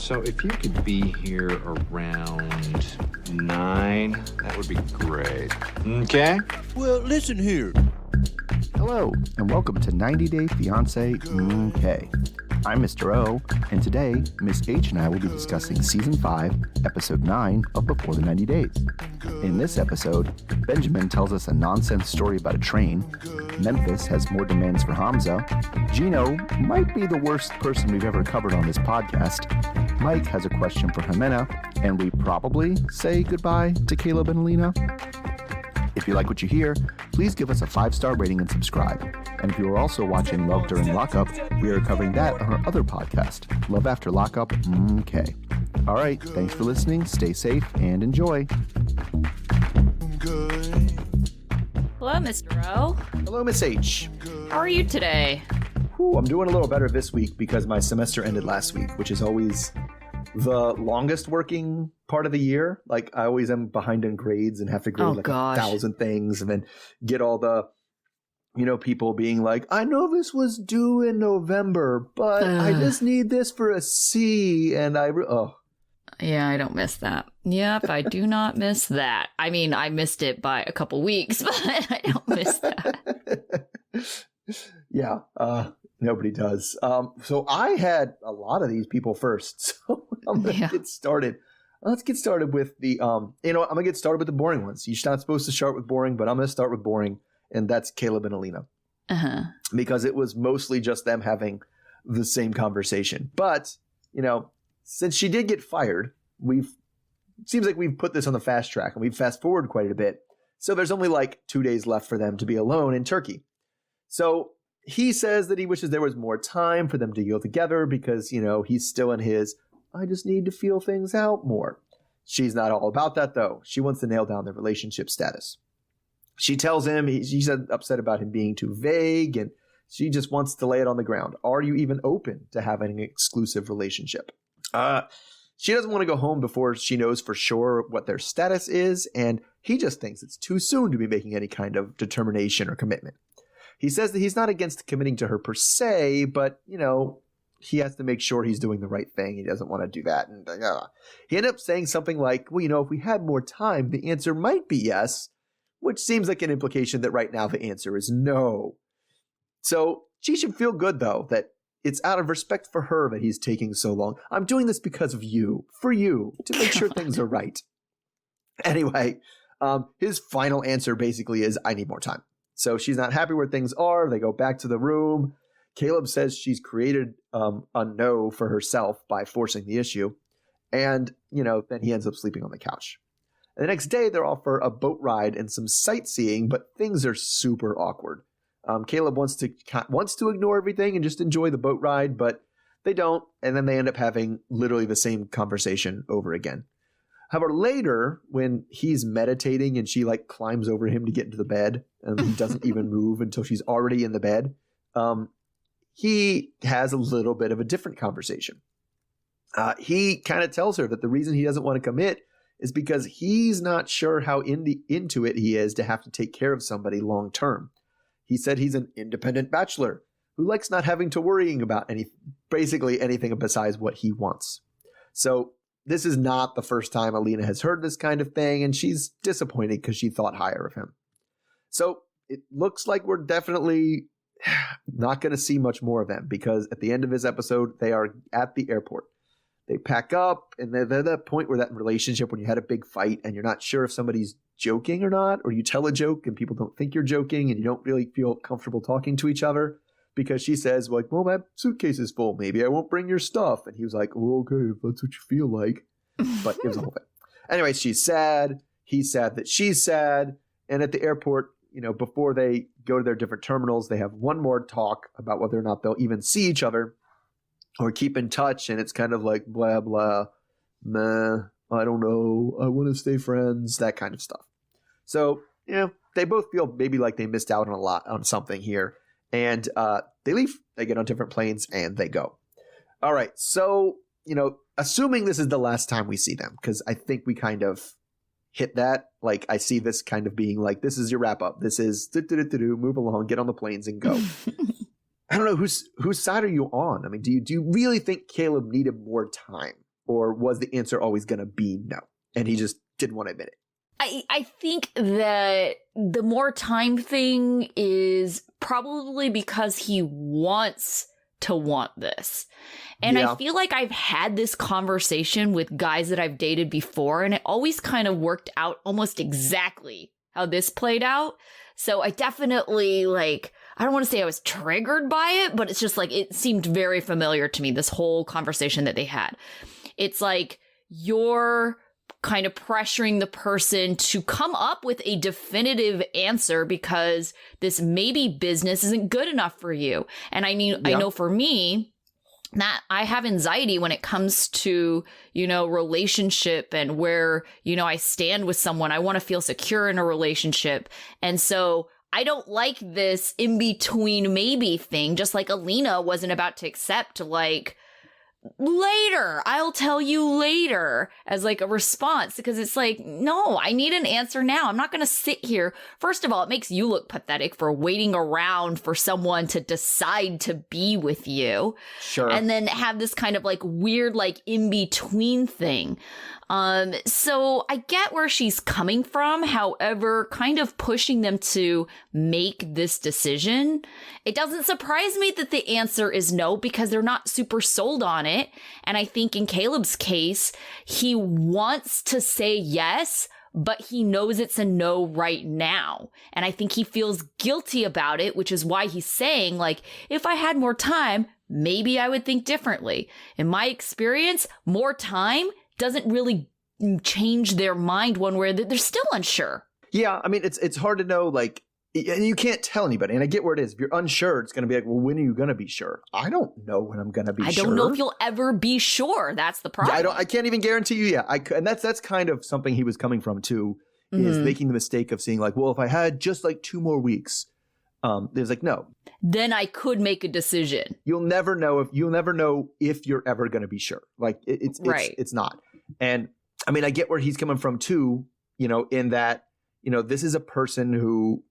So if you could be here around 9, that would be great. Okay? Well, listen here. Hello, and welcome to 90 Day Fiancé Okay. I'm Mr. O, and today, Miss H and I will be discussing Season 5, Episode 9 of Before the 90 Days. In this episode, Benjamin tells us a nonsense story about a train, Memphis has more demands for Hamza, Gino might be the worst person we've ever covered on this podcast, Mike has a question for Ximena, and we probably say goodbye to Caleb and Alina. If you like what you hear, please give us a 5-star rating and subscribe. And if you are also watching Love During Lockup, we are covering that on our other podcast, Love After Lockup, Okay. All right, thanks for listening, stay safe, and enjoy. Hello, Mr. O. Hello, Miss H. How are you today? I'm doing a little better this week because my semester ended last week, which is always the longest working part of the year. Like, I always am behind in grades and have to grade 1,000 things and then get all the, people being like, I know this was due in November, but I just need this for a C. And Yeah, I don't miss that. Yep, I do not miss that. I mean, I missed it by a couple weeks, but I don't miss that. Yeah, nobody does. So I had a lot of these people first. So I'm going to get started. Let's get started with the, I'm going to get started with the boring ones. You're not supposed to start with boring, but I'm going to start with boring. And that's Caleb and Alina. Uh-huh. Because it was mostly just them having the same conversation. But, since she did get fired, seems like we've put this on the fast track and we've fast forwarded quite a bit. So there's only like 2 days left for them to be alone in Turkey. So he says that he wishes there was more time for them to go together because, he's still in his, I just need to feel things out more. She's not all about that, though. She wants to nail down their relationship status. She tells him she's upset about him being too vague, and she just wants to lay it on the ground. Are you even open to having an exclusive relationship? She doesn't want to go home before she knows for sure what their status is, and he just thinks it's too soon to be making any kind of determination or commitment. He says that he's not against committing to her per se, but, he has to make sure he's doing the right thing. He doesn't want to do that. And he ended up saying something like, well, if we had more time, the answer might be yes, which seems like an implication that right now the answer is no. So she should feel good, though, that it's out of respect for her that he's taking so long. I'm doing this because of you, for you, to make sure things are right. Anyway, his final answer basically is, I need more time. So she's not happy where things are. They go back to the room. Caleb says she's created a no for herself by forcing the issue. And, then he ends up sleeping on the couch. And the next day, they're off for a boat ride and some sightseeing, but things are super awkward. Caleb wants to ignore everything and just enjoy the boat ride, but they don't. And then they end up having literally the same conversation over again. However, later, when he's meditating and she climbs over him to get into the bed and he doesn't even move until she's already in the bed, he has a little bit of a different conversation. He kind of tells her that the reason he doesn't want to commit is because he's not sure how into it he is to have to take care of somebody long term. He said he's an independent bachelor who likes not having to worrying about basically anything besides what he wants. So this is not the first time Alina has heard this kind of thing, and she's disappointed because she thought higher of him. So it looks like we're definitely not going to see much more of them because at the end of this episode, they are at the airport. They pack up, and they're at that point where that relationship, when you had a big fight and you're not sure if somebody's joking or not, or you tell a joke and people don't think you're joking and you don't really feel comfortable talking to each other because she says, well, my suitcase is full. Maybe I won't bring your stuff. And he was like, oh, okay, if that's what you feel like. But it was a whole thing. Anyway, she's sad. He's sad that she's sad. And at the airport, before they go to their different terminals, they have one more talk about whether or not they'll even see each other or keep in touch, and it's kind of like blah, blah, meh, I don't know, I want to stay friends, that kind of stuff. So, they both feel maybe like they missed out on something here, and they leave. They get on different planes, and they go. All right, so, assuming this is the last time we see them, because I think we kind of hit that, I see this kind of being like, this is your wrap-up, this is, move along, get on the planes, and go. I don't know, whose side are you on? I mean, do you really think Caleb needed more time? Or was the answer always going to be no? And he just didn't want to admit it. I think that the more time thing is probably because he wants to want this. And I feel like I've had this conversation with guys that I've dated before, and it always kind of worked out almost exactly how this played out. So I definitely, like, I don't want to say I was triggered by it, but it's just like, it seemed very familiar to me, this whole conversation that they had. It's like, you're kind of pressuring the person to come up with a definitive answer because this maybe business isn't good enough for you. And I mean, I know for me that I have anxiety when it comes to, you know, relationship and where, you know, I stand with someone. I want to feel secure in a relationship. And so I don't like this in between maybe thing, just like Alina wasn't about to accept, like, later, I'll tell you later, as like a response, because it's like, no, I need an answer now. I'm not going to sit here. First of all, it makes you look pathetic for waiting around for someone to decide to be with you. Sure. And then have this kind of like weird, like in between thing. So I get where she's coming from. However, kind of pushing them to make this decision. It doesn't surprise me that the answer is no, because they're not super sold on it. And I think in Caleb's case, he wants to say yes, but he knows it's a no right now. And I think he feels guilty about it, which is why he's saying, like, if I had more time, maybe I would think differently. In my experience, more time doesn't really change their mind one way or they're still unsure. Yeah, I mean, it's hard to know, like, and you can't tell anybody. And I get where it is. If you're unsure, it's going to be like, well, when are you going to be sure? I don't know when I'm going to be sure. I don't know if you'll ever be sure. That's the problem. Yeah, I can't even guarantee you. Yeah, and that's kind of something he was coming from too, is making the mistake of seeing like, well, if I had just like 2 more weeks, there's like, no. Then I could make a decision. You'll never know if you're ever going to be sure. Like it's not. And I mean, I get where he's coming from too, you know, in that, you know, this is a person who,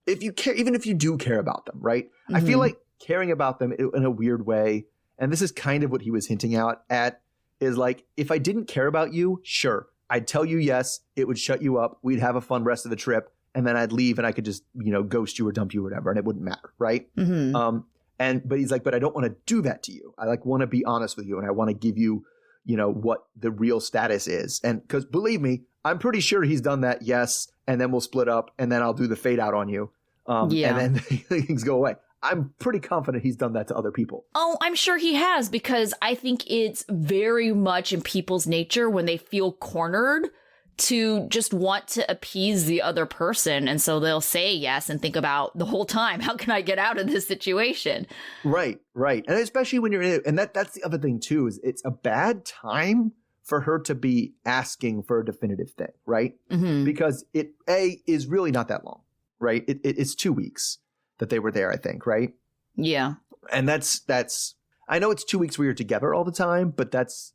if you care, even if you do care about them, right? I feel like caring about them in a weird way, and this is kind of what he was hinting out at, is like, if I didn't care about you, sure, I'd tell you yes, it would shut you up, we'd have a fun rest of the trip, and then I'd leave and I could just, you know, ghost you or dump you or whatever, and it wouldn't matter, right? But he's like, but I don't want to do that to you. I like want to be honest with you, and I want to give you, you know, what the real status is. And because believe me, I'm pretty sure he's done that, yes, and then we'll split up, and then I'll do the fade out on you. And then things go away. I'm pretty confident he's done that to other people. Oh, I'm sure he has, because I think it's very much in people's nature when they feel cornered to just want to appease the other person. And so they'll say yes and think about the whole time, how can I get out of this situation? Right. And especially when you're in it. And that's the other thing too, is it's a bad time for her to be asking for a definitive thing, right? Because it is really not that long, right? It's 2 weeks that they were there, I think, right? Yeah. And that's I know it's 2 weeks where you're together all the time, but that's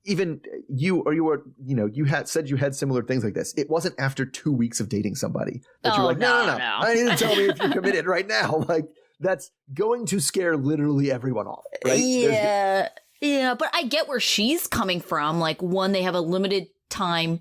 even you had said you had similar things like this. It wasn't after 2 weeks of dating somebody that you're like, no. I need to tell me if you're committed right now. Like, that's going to scare literally everyone off, right? Yeah, but I get where she's coming from. Like, one, they have a limited time.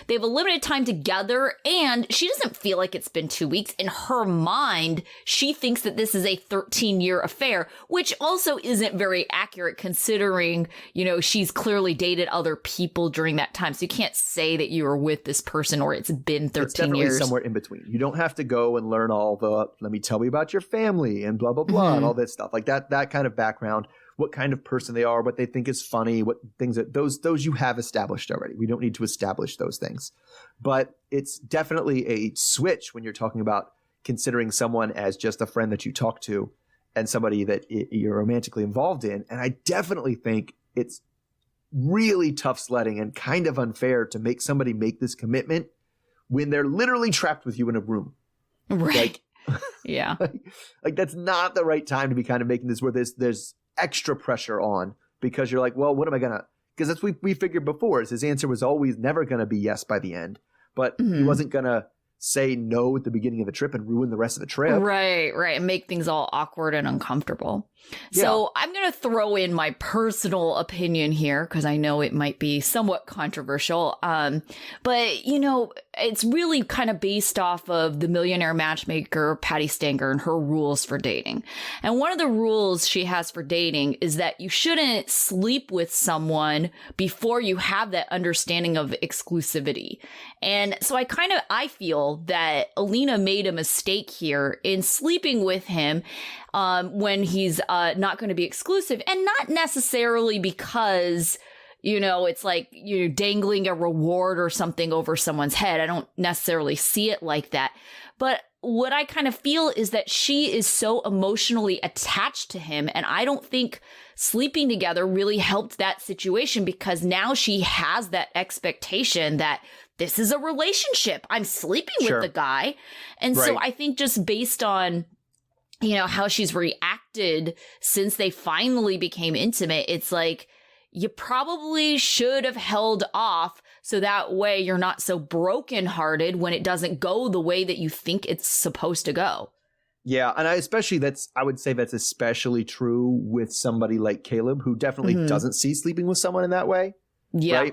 They have a limited time together, and she doesn't feel like it's been 2 weeks. In her mind, she thinks that this is a 13-year affair, which also isn't very accurate considering, you know, she's clearly dated other people during that time. So you can't say that you were with this person or it's been 13 it's definitely years. Somewhere in between. You don't have to go and learn all the, let me tell you about your family and blah, blah, blah, and all that stuff. Like that kind of background. What kind of person they are, what they think is funny, what things that those you have established already. We don't need to establish those things. But it's definitely a switch when you're talking about considering someone as just a friend that you talk to and somebody that you're romantically involved in. And I definitely think it's really tough sledding and kind of unfair to make somebody make this commitment when they're literally trapped with you in a room. Right. Yeah. Like that's not the right time to be kind of making this where there's extra pressure on, because you're like, well, what am I gonna, because that's we figured before is his answer was always never gonna be yes by the end, but he wasn't gonna say no at the beginning of the trip and ruin the rest of the trip. Right, and make things all awkward and uncomfortable. So I'm going to throw in my personal opinion here because I know it might be somewhat controversial. But, you know, it's really kind of based off of the millionaire matchmaker, Patty Stanger, and her rules for dating. And one of the rules she has for dating is that you shouldn't sleep with someone before you have that understanding of exclusivity. And so I feel that Alina made a mistake here in sleeping with him when he's not going to be exclusive, and not necessarily because, you know, it's like you're dangling a reward or something over someone's head. I don't necessarily see it like that. But what I kind of feel is that she is so emotionally attached to him, and I don't think sleeping together really helped that situation, because now she has that expectation that this is a relationship. I'm sleeping with the guy. And so I think just based on, you know, how she's reacted since they finally became intimate, it's like you probably should have held off so that way you're not so brokenhearted when it doesn't go the way that you think it's supposed to go. Yeah, and I would say that's especially true with somebody like Caleb, who definitely doesn't see sleeping with someone in that way. Yeah,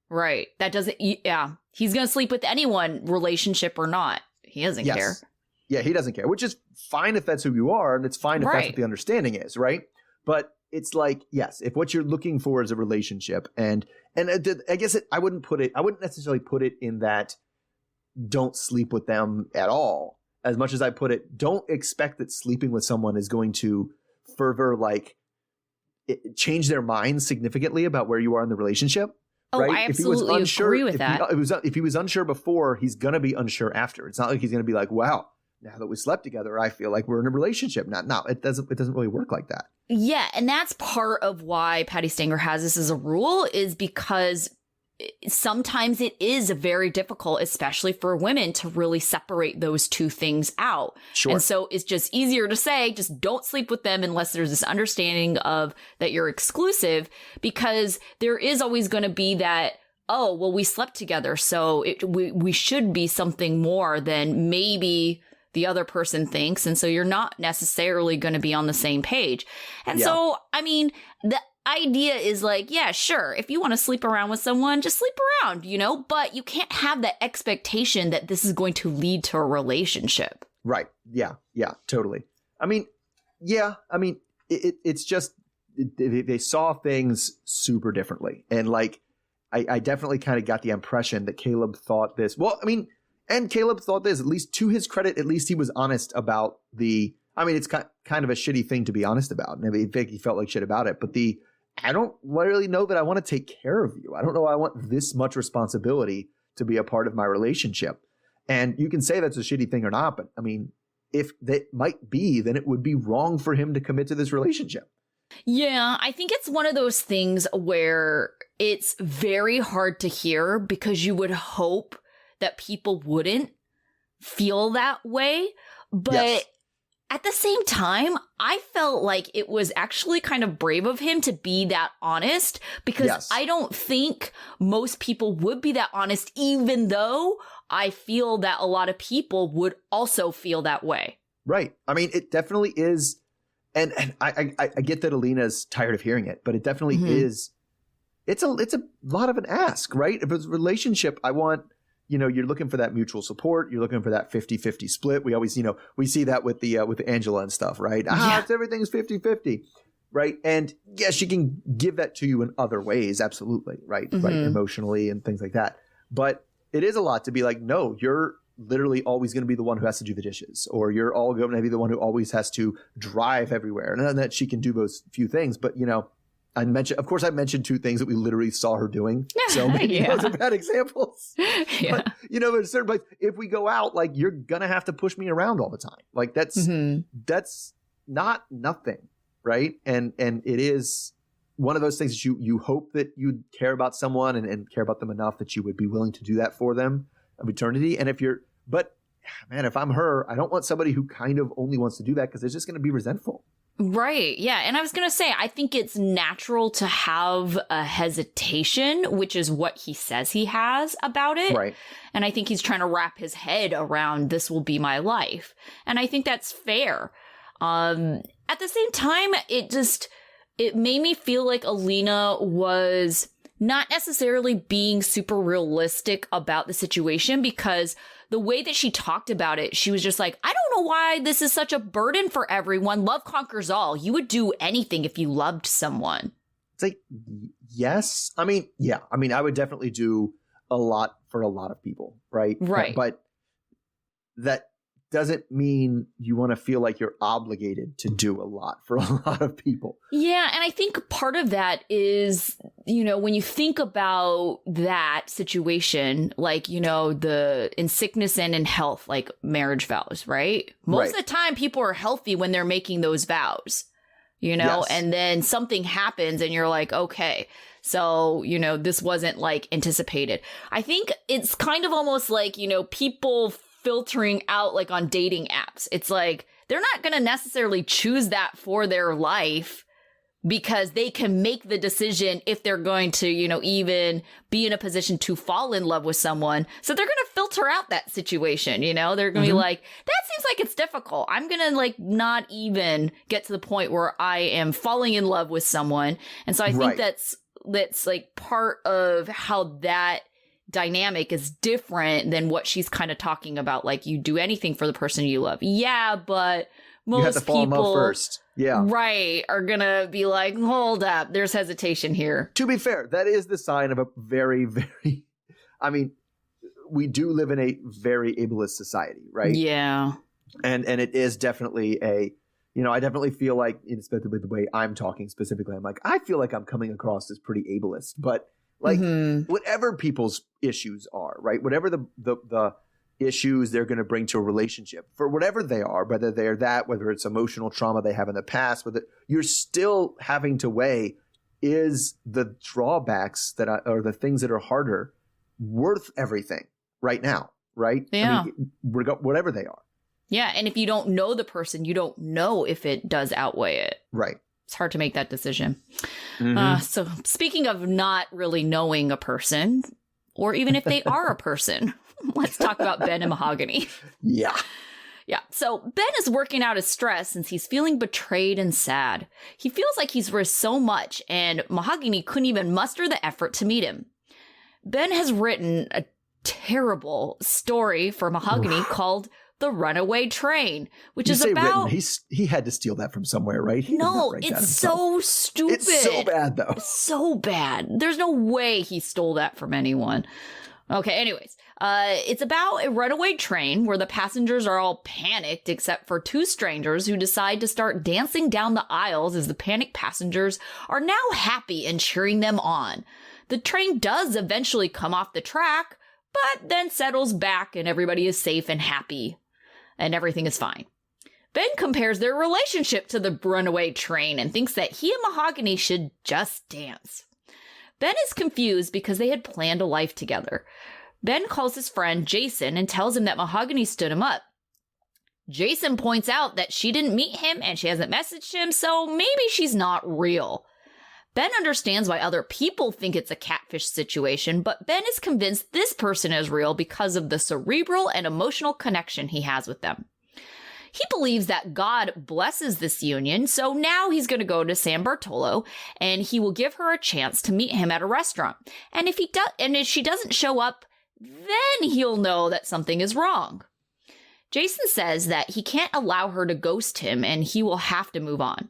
right. That doesn't, he's going to sleep with anyone, relationship or not. He doesn't care. Yeah, he doesn't care, which is fine if that's who you are, and it's fine if that's what the understanding is, right? But it's like, yes, if what you're looking for is a relationship, and I guess I wouldn't necessarily put it in that don't sleep with them at all, as much as I put it, don't expect that sleeping with someone is going to further change their mind significantly about where you are in the relationship. Oh, right? I absolutely agree with that. If he was unsure before, he's going to be unsure after. It's not like he's going to be like, wow, now that we slept together, I feel like we're in a relationship. No, it doesn't really work like that. Yeah, and that's part of why Patty Stanger has this as a rule, is because sometimes it is very difficult, especially for women, to really separate those two things out. Sure. And so it's just easier to say, just don't sleep with them unless there's this understanding of that you're exclusive, because there is always going to be that, oh, well, we slept together, so we should be something more than maybe the other person thinks. And so you're not necessarily going to be on the same page. And so, I mean, the idea is like, yeah, sure, if you want to sleep around with someone, just sleep around, you know, but you can't have that expectation that this is going to lead to a relationship. Right. Yeah, totally. I mean, it's just they saw things super differently. And like, I definitely kind of got the impression that Caleb thought this. Well, I mean, and Caleb thought this, at least to his credit, at least he was honest about it's kind of a shitty thing to be honest about. And I think he felt like shit about it. But I don't really know that I want to take care of you. I don't know I want this much responsibility to be a part of my relationship. And you can say that's a shitty thing or not, but I mean, if that might be, then it would be wrong for him to commit to this relationship. Yeah, I think it's one of those things where it's very hard to hear, because you would hope that people wouldn't feel that way. But at the same time, I felt like it was actually kind of brave of him to be that honest, because I don't think most people would be that honest, even though I feel that a lot of people would also feel that way. Right. I mean, it definitely is. And I get that Alina's tired of hearing it, but it definitely is. It's a lot of an ask, right? If it's a relationship, I want, you know, you're looking for that mutual support. You're looking for that 50-50 split. We always, you know, we see that with the Angela and stuff, right? It's everything's 50-50, right? And yes, she can give that to you in other ways. Absolutely. Right. Right. Emotionally and things like that. But it is a lot to be like, no, you're literally always going to be the one who has to do the dishes, or you're all going to be the one who always has to drive everywhere. And then that she can do those few things. But, you know, I mentioned two things that we literally saw her doing. So maybe those are bad examples. But, you know, there's certain places, if we go out, like, you're going to have to push me around all the time. Like, that's not nothing. Right. And it is one of those things that you hope that you'd care about someone and care about them enough that you would be willing to do that for them of eternity. And if I'm her, I don't want somebody who kind of only wants to do that, because they're just going to be resentful. Right. Yeah. And I was going to say, I think it's natural to have a hesitation, which is what he says he has about it. Right. And I think he's trying to wrap his head around, this will be my life. And I think that's fair. At the same time, it made me feel like Alina was not necessarily being super realistic about the situation, because the way that she talked about it, she was just like, I don't know why this is such a burden for everyone. Love conquers all. You would do anything if you loved someone. It's like, yes. I mean, yeah. I mean, I would definitely do a lot for a lot of people, right? Right. But that doesn't mean you want to feel like you're obligated to do a lot for a lot of people. Yeah, and I think part of that is, you know, when you think about that situation, like, you know, in sickness and in health, like marriage vows, right? Most of the time people are healthy when they're making those vows, you know, Yes. and then something happens and you're like, okay, so, you know, this wasn't like anticipated. I think it's kind of almost like, you know, people filtering out like on dating apps. It's like they're not going to necessarily choose that for their life because they can make the decision if they're going to, you know, even be in a position to fall in love with someone. So they're going to filter out that situation, you know? They're going to be like, that seems like it's difficult. I'm going to like not even get to the point where I am falling in love with someone. And so I think that's like part of how that dynamic is different than what she's kind of talking about. Like, you do anything for the person you love. Yeah, but most you have to fall in love people first. Yeah. Right, are gonna be like, hold up, there's hesitation here. To be fair, that is the sign of a very, very, I mean, we do live in a very ableist society, right? Yeah. And it is definitely you know, I definitely feel like, especially with the way I'm talking specifically, I'm like, I feel like I'm coming across as pretty ableist, but like whatever people's issues are, right? Whatever the issues they're going to bring to a relationship, for whatever they are, whether they're that, whether it's emotional trauma they have in the past, whether you're still having to weigh, is the drawbacks or the things that are harder worth everything right now, right? Yeah. I mean, whatever they are. Yeah, and if you don't know the person, you don't know if it does outweigh it. Right. It's hard to make that decision. So speaking of not really knowing a person, or even if they are a person, let's talk about Ben and Mohagony. Yeah. Yeah. So Ben is working out his stress since he's feeling betrayed and sad. He feels like he's risked so much, and Mohagony couldn't even muster the effort to meet him. Ben has written a terrible story for Mohagony called The Runaway Train, which is about... He had to steal that from somewhere, right? No, it's so stupid. It's so bad, though. So bad. There's no way he stole that from anyone. Okay, anyways. It's about a runaway train where the passengers are all panicked except for two strangers who decide to start dancing down the aisles as the panicked passengers are now happy and cheering them on. The train does eventually come off the track, but then settles back and everybody is safe and happy. And everything is fine. Ben compares their relationship to the runaway train and thinks that he and Mohagony should just dance. Ben is confused because they had planned a life together. Ben calls his friend Jason and tells him that Mohagony stood him up. Jason points out that she didn't meet him and she hasn't messaged him, so maybe she's not real. Ben understands why other people think it's a catfish situation, but Ben is convinced this person is real because of the cerebral and emotional connection he has with them. He believes that God blesses this union, so now he's going to go to San Bartolo and he will give her a chance to meet him at a restaurant. And if she doesn't show up, then he'll know that something is wrong. Jason says that he can't allow her to ghost him and he will have to move on.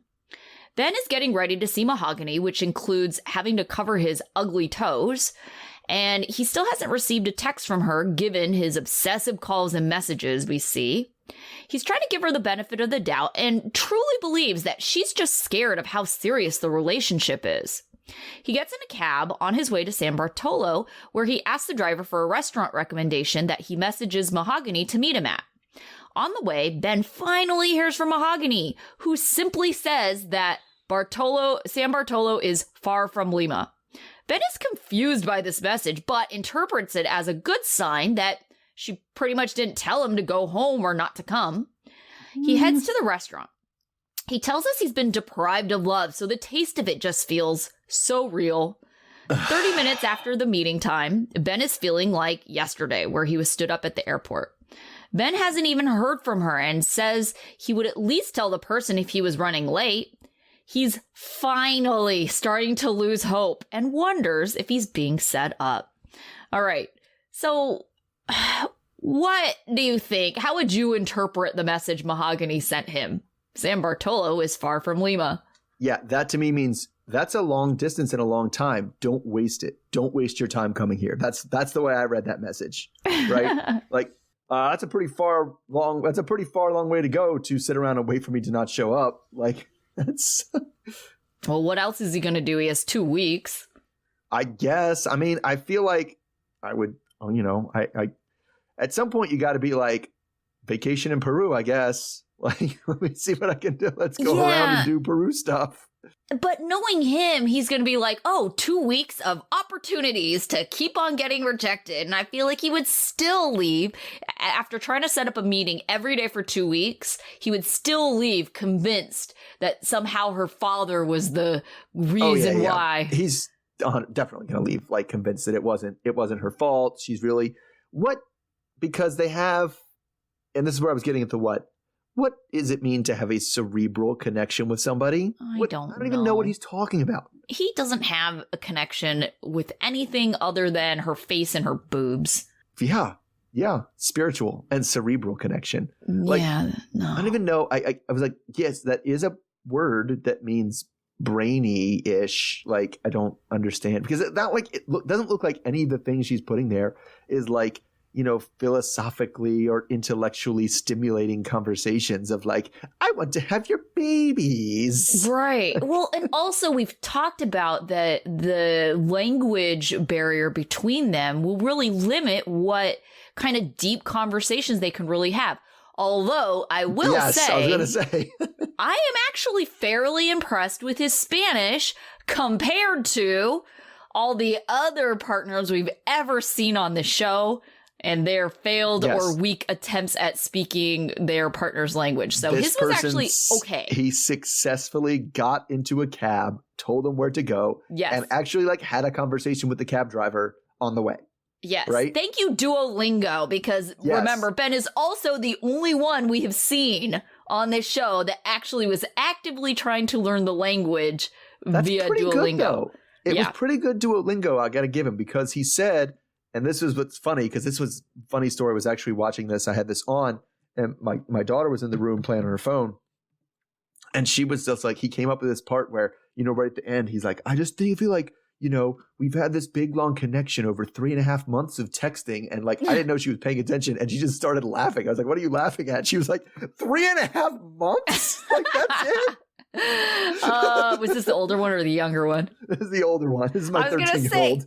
Ben is getting ready to see Mohagony, which includes having to cover his ugly toes, and he still hasn't received a text from her given his obsessive calls and messages we see. He's trying to give her the benefit of the doubt and truly believes that she's just scared of how serious the relationship is. He gets in a cab on his way to San Bartolo, where he asks the driver for a restaurant recommendation that he messages Mohagony to meet him at. On the way, Ben finally hears from Mohagony, who simply says that San Bartolo is far from Lima. Ben is confused by this message, but interprets it as a good sign that she pretty much didn't tell him to go home or not to come. He heads to the restaurant. He tells us he's been deprived of love, so the taste of it just feels so real. 30 minutes after the meeting time, Ben is feeling like yesterday, where he was stood up at the airport. Ben hasn't even heard from her and says he would at least tell the person if he was running late. He's finally starting to lose hope and wonders if he's being set up. All right, so what do you think? How would you interpret the message Mohagony sent him? San Bartolo is far from Lima. Yeah, that to me means that's a long distance and a long time. Don't waste it. Don't waste your time coming here. That's the way I read that message, right? Like, that's a pretty far long way to go to sit around and wait for me to not show up. Like, that's. Well, what else is he going to do? He has 2 weeks. I guess. I mean, I feel like I would, I at some point you got to be like, vacation in Peru, I guess. Like, let me see what I can do. Let's go around and do Peru stuff. But knowing him, he's going to be like, 2 weeks of opportunities to keep on getting rejected. And I feel like he would still leave after trying to set up a meeting every day for 2 weeks. He would still leave convinced that somehow her father was the reason why. He's definitely going to leave, like, convinced that it wasn't her fault. She's really because they have, and this is where I was getting into what does it mean to have a cerebral connection with somebody? I don't even know what he's talking about. He doesn't have a connection with anything other than her face and her boobs. Yeah. Spiritual and cerebral connection. Like, no. I don't even know. I was like, yes, that is a word that means brainy-ish. Like, I don't understand. Because it doesn't look like any of the things she's putting there is like, philosophically or intellectually stimulating conversations of like, I want to have your babies. Right. Well, and also we've talked about that the language barrier between them will really limit what kind of deep conversations they can really have. Although I will say, I was going to say, I am actually fairly impressed with his Spanish compared to all the other partners we've ever seen on the show and their failed or weak attempts at speaking their partner's language. So his was actually okay. He successfully got into a cab, told them where to go, and actually had a conversation with the cab driver on the way. Yes. Right? Thank you, Duolingo, because remember, Ben is also the only one we have seen on this show that actually was actively trying to learn the language via Duolingo. Good, though. It was pretty good Duolingo, I got to give him, because he said, and this is what's funny, because this was a funny story. I was actually watching this. I had this on, and my daughter was in the room playing on her phone. And she was just like, he came up with this part where, right at the end, he's like, I just feel like, we've had this big, long connection over 3.5 months of texting. And I didn't know she was paying attention. And she just started laughing. I was like, what are you laughing at? She was like, 3.5 months? Like, that's it? Was this the older one or the younger one? This is the older one. This is my 13-year-old.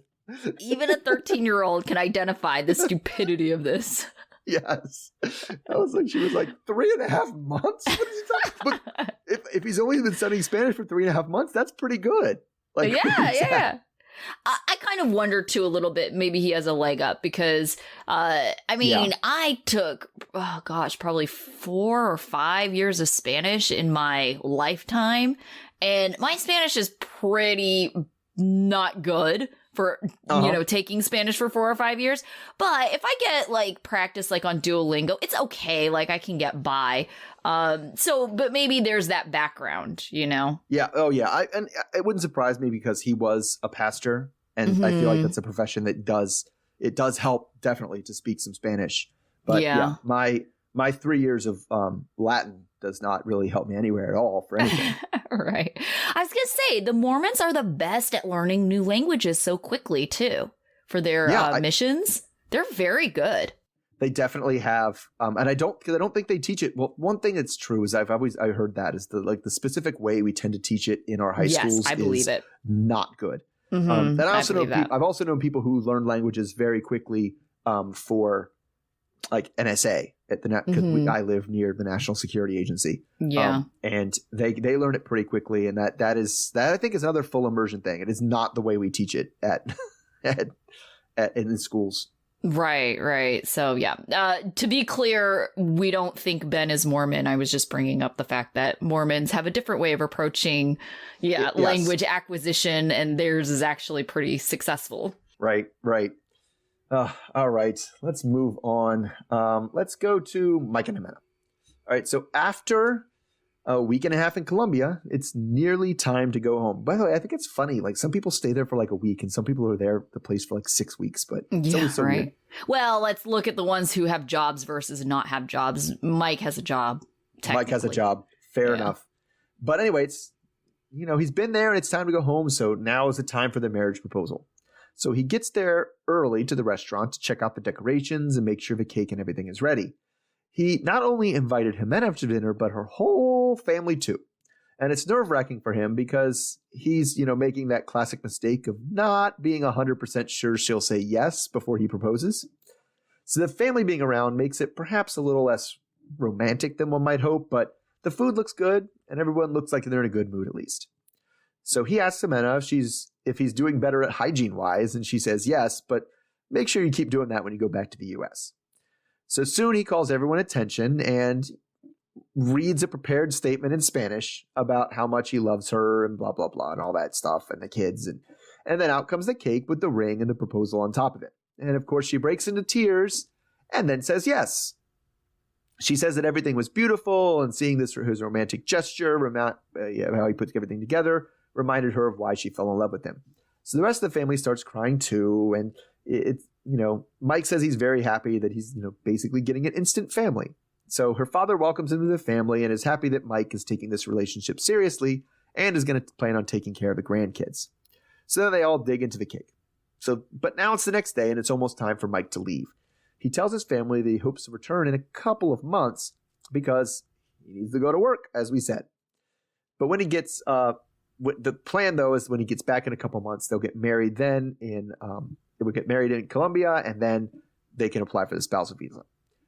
Even a 13-year-old can identify the stupidity of this. Yes. She was like, 3.5 months? What is he talking about? But if he's only been studying Spanish for 3.5 months, that's pretty good. Yeah. I kind of wonder too a little bit, maybe he has a leg up because, I took, probably 4 or 5 years of Spanish in my lifetime. And my Spanish is pretty not good for, taking Spanish for 4 or 5 years. But if I get practice on Duolingo, it's okay. I can get by. But maybe there's that background, Yeah. Oh, yeah. It wouldn't surprise me because he was a pastor. And I feel like that's a profession that does help definitely to speak some Spanish. But my 3 years of Latin does not really help me anywhere at all for anything. Right. I was going to say, the Mormons are the best at learning new languages so quickly, too, for their missions. They're very good. They definitely have. And I don't think they teach it. Well, one thing that's true is I heard that is the specific way we tend to teach it in our high schools I believe it. Not good. Mm-hmm. And I've also known people who learn languages very quickly for NSA at the because I live near the National Security Agency. Yeah, and they learn it pretty quickly, and that I think is another full immersion thing. It is not the way we teach it in the schools. Right. So to be clear, we don't think Ben is Mormon. I was just bringing up the fact that Mormons have a different way of approaching language acquisition, and theirs is actually pretty successful. Right. All right, let's move on. Let's go to Mike and Ximena. All right, so after a week and a half in Colombia, it's nearly time to go home. By the way, I think it's funny. Like, some people stay there for like a week, and some people are there the place for like 6 weeks. But it's always so weird. Well, let's look at the ones who have jobs versus not have jobs. Mike has a job. Mike has a job. Fair enough. But anyway, it's, he's been there and it's time to go home. So now is the time for the marriage proposal. So he gets there early to the restaurant to check out the decorations and make sure the cake and everything is ready. He not only invited Ximena to dinner, but her whole family too. And it's nerve-wracking for him because he's, making that classic mistake of not being 100% sure she'll say yes before he proposes. So the family being around makes it perhaps a little less romantic than one might hope, but the food looks good and everyone looks like they're in a good mood at least. So he asks Ximena if he's doing better at hygiene-wise, and she says yes, but make sure you keep doing that when you go back to the U.S. So soon he calls everyone attention and reads a prepared statement in Spanish about how much he loves her and blah, blah, blah, and all that stuff, and the kids. And then out comes the cake with the ring and the proposal on top of it. And of course, she breaks into tears and then says yes. She says that everything was beautiful, and seeing his romantic gesture, how he put everything together, reminded her of why she fell in love with him. So the rest of the family starts crying too, and Mike says he's very happy that he's, basically getting an instant family. So her father welcomes him to the family and is happy that Mike is taking this relationship seriously and is going to plan on taking care of the grandkids. So then they all dig into the cake. But now it's the next day and it's almost time for Mike to leave. He tells his family that he hopes to return in a couple of months because he needs to go to work, as we said. But when he gets, the plan though is when he gets back in a couple of months, they'll get married then they would get married in Colombia, and then they can apply for the spousal visa.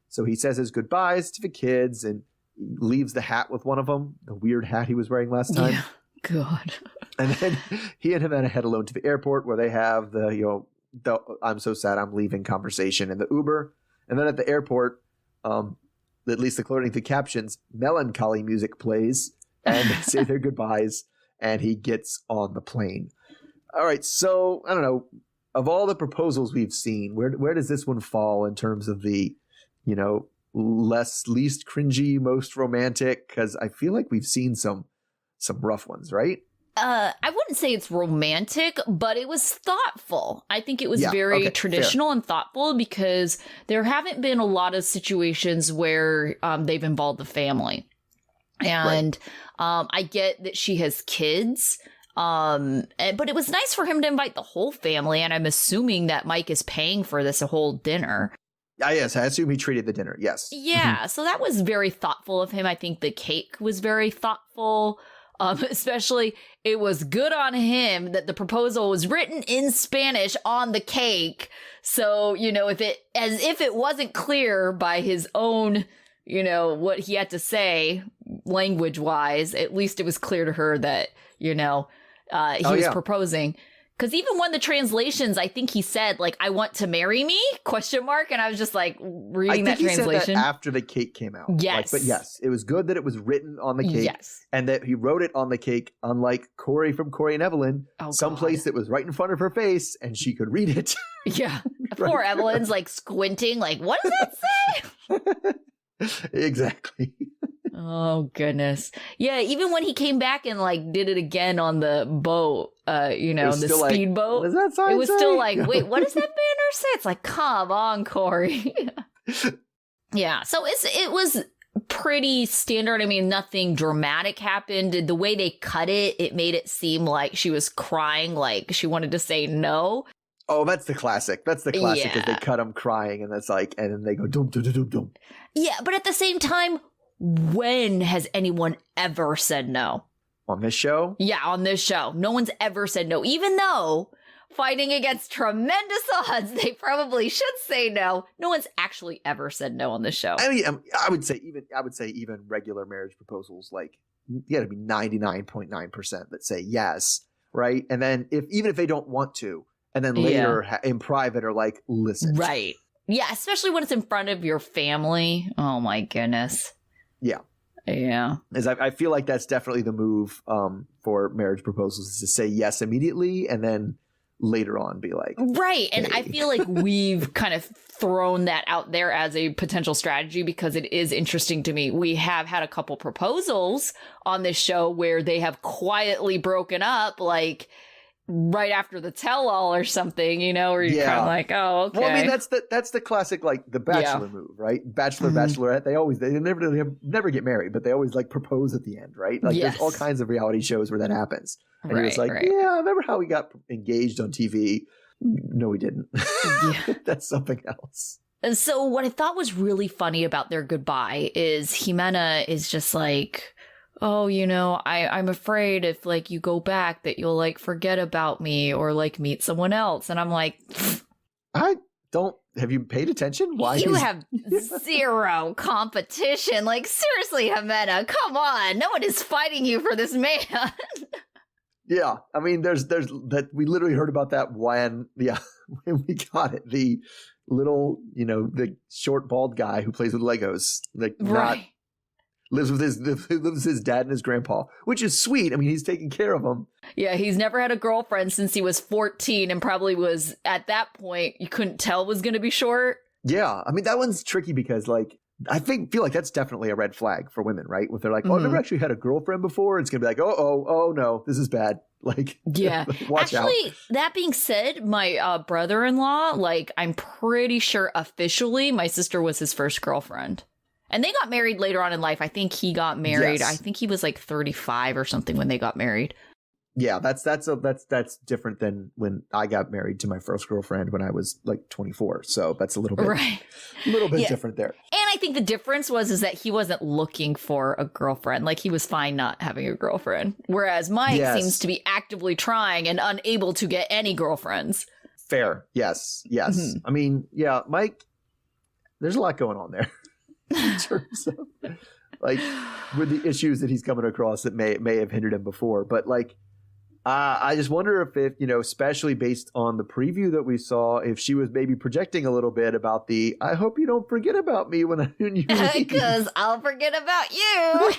So he says his goodbyes to the kids and leaves the hat with one of them, the weird hat he was wearing last time. Yeah, God. And then he and Ximena head alone to the airport where they have the I'm so sad I'm leaving conversation in the Uber. And then at the airport, at least according to the captions, melancholy music plays and they say their goodbyes and he gets on the plane. All right, so I don't know. Of all the proposals we've seen, where does this one fall in terms of the, least cringy, most romantic? Because I feel like we've seen some rough ones, right? I wouldn't say it's romantic, but it was thoughtful. I think it was very traditional and thoughtful because there haven't been a lot of situations where they've involved the family. And I get that she has kids. But it was nice for him to invite the whole family, and I'm assuming that Mike is paying for this whole dinner. Yes, I assume he treated the dinner, yes. Yeah, so that was very thoughtful of him. I think the cake was very thoughtful, especially it was good on him that the proposal was written in Spanish on the cake. So, if it wasn't clear by his own, what he had to say language-wise, at least it was clear to her that, he was proposing. Because even when the translations, I think he said, like, I want to marry me, ? And I was just like, reading that translation. He said that after the cake came out. Yes. But yes, it was good that it was written on the cake. Yes. And that he wrote it on the cake, unlike Corey from Corey and Evelyn, someplace that was right in front of her face and she could read it. Yeah. Poor Evelyn's like squinting, like, what does that say? Exactly. Oh, goodness. Yeah, even when he came back and, like, did it again on the boat, the speedboat, what does that it was say? still like, wait, what does that banner say? It's like, come on, Corey. Yeah, so it was pretty standard. I mean, nothing dramatic happened. The way they cut it made it seem like she was crying, like she wanted to say no. Oh, that's the classic. That's the classic, is they cut him crying, and that's like, and then they go, dum, dum, dum, dum. Yeah, but at the same time, when has anyone ever said no? On this show? Yeah, on this show. No one's ever said no. Even though fighting against tremendous odds, they probably should say no. No one's actually ever said no on this show. I mean, I would say even regular marriage proposals, like, you got to be 99.9% that say yes, right? And then even if they don't want to, and then later in private are like, listen. Right. Yeah, especially when it's in front of your family. Oh my goodness. Yeah. Yeah. I feel like that's definitely the move for marriage proposals, is to say yes immediately and then later on be like. Right. And hey. I feel like we've kind of thrown that out there as a potential strategy because it is interesting to me. We have had a couple proposals on this show where they have quietly broken up, like right after the tell-all or something, you know, where you're kind of like, oh, okay. Well, I mean, that's the classic, like the Bachelor move, right? Bachelor, Bachelorette. They never get married, but they always like propose at the end, right? Like there's all kinds of reality shows where that happens. And you're just like, yeah, I remember how we got engaged on TV. No, we didn't. That's something else. And so what I thought was really funny about their goodbye is Ximena is just like, oh, you know, I'm afraid if like you go back that you'll like forget about me or like meet someone else. And I'm like, have you paid attention? Why you have zero competition? Like seriously, Ximena, come on. No one is fighting you for this man. Yeah. I mean, there's that we literally heard about that when we got it. The little, you know, the short bald guy who plays with Legos, like lives with his dad and his grandpa, which is sweet. I mean, he's taking care of him. Yeah, he's never had a girlfriend since he was 14 and probably was at that point you couldn't tell was going to be short. Yeah, I mean that one's tricky because like I feel like that's definitely a red flag for women, right? If they're like, oh, I've never actually had a girlfriend before, it's gonna be like, oh no, this is bad. Like, yeah, watch out. Actually, that being said, my brother-in-law, like, I'm pretty sure officially my sister was his first girlfriend. And they got married later on in life. I think he got married. Yes. I think he was like 35 or something when they got married. Yeah, that's different than when I got married to my first girlfriend when I was like 24. So that's a little bit different there. And I think the difference was that he wasn't looking for a girlfriend. Like he was fine not having a girlfriend. Whereas Mike seems to be actively trying and unable to get any girlfriends. Fair. Yes. Mm-hmm. I mean, yeah, Mike, there's a lot going on there. In terms of like with the issues that he's coming across that may have hindered him before. But like, I just wonder if you know, especially based on the preview that we saw, if she was maybe projecting a little bit about the, I hope you don't forget about me when you leave. Because I'll forget about you.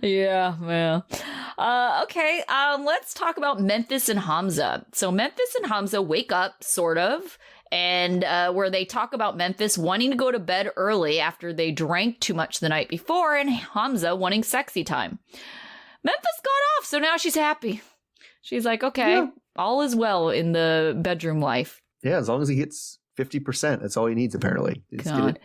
Yeah, well. Okay, let's talk about Memphis and Hamza. So Memphis and Hamza wake up, sort of, and where they talk about Memphis wanting to go to bed early after they drank too much the night before, and Hamza wanting sexy time. Memphis got off, so now she's happy. She's like, okay, all is well in the bedroom life. Yeah, as long as he gets 50%, that's all he needs, apparently. God.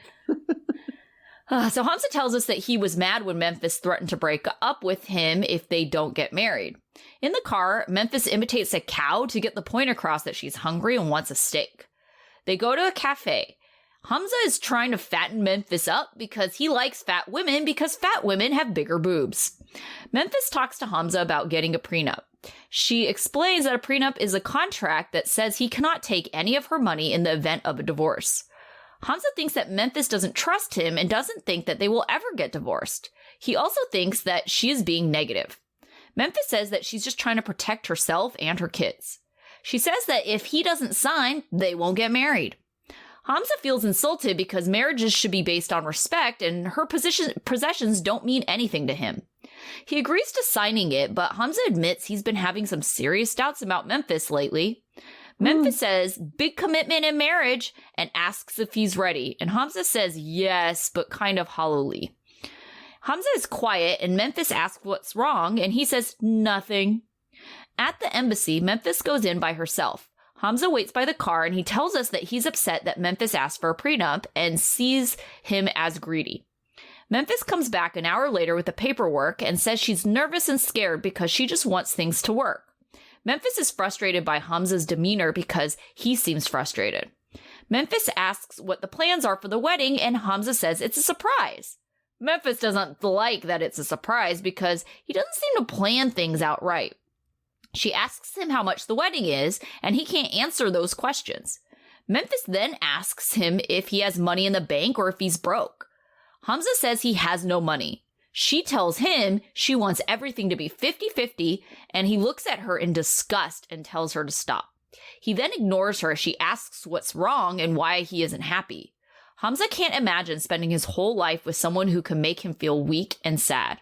So Hamza tells us that he was mad when Memphis threatened to break up with him if they don't get married. In the car, Memphis imitates a cow to get the point across that she's hungry and wants a steak. They go to a cafe. Hamza is trying to fatten Memphis up because he likes fat women because fat women have bigger boobs. Memphis talks to Hamza about getting a prenup. She explains that a prenup is a contract that says he cannot take any of her money in the event of a divorce. Hamza thinks that Memphis doesn't trust him and doesn't think that they will ever get divorced. He also thinks that she is being negative. Memphis says that she's just trying to protect herself and her kids. She says that if he doesn't sign, they won't get married. Hamza feels insulted because marriages should be based on respect and her possessions don't mean anything to him. He agrees to signing it, but Hamza admits he's been having some serious doubts about Memphis lately. Memphis says, big commitment in marriage, and asks if he's ready. And Hamza says yes, but kind of hollowly. Hamza is quiet, and Memphis asks what's wrong, and he says nothing. At the embassy, Memphis goes in by herself. Hamza waits by the car, and he tells us that he's upset that Memphis asked for a prenup and sees him as greedy. Memphis comes back an hour later with the paperwork and says she's nervous and scared because she just wants things to work. Memphis is frustrated by Hamza's demeanor because he seems frustrated. Memphis asks what the plans are for the wedding, and Hamza says it's a surprise. Memphis doesn't like that it's a surprise because he doesn't seem to plan things out right. She asks him how much the wedding is, and he can't answer those questions. Memphis then asks him if he has money in the bank or if he's broke. Hamza says he has no money. She tells him she wants everything to be 50-50, and he looks at her in disgust and tells her to stop. He then ignores her as she asks what's wrong and why he isn't happy. Hamza can't imagine spending his whole life with someone who can make him feel weak and sad.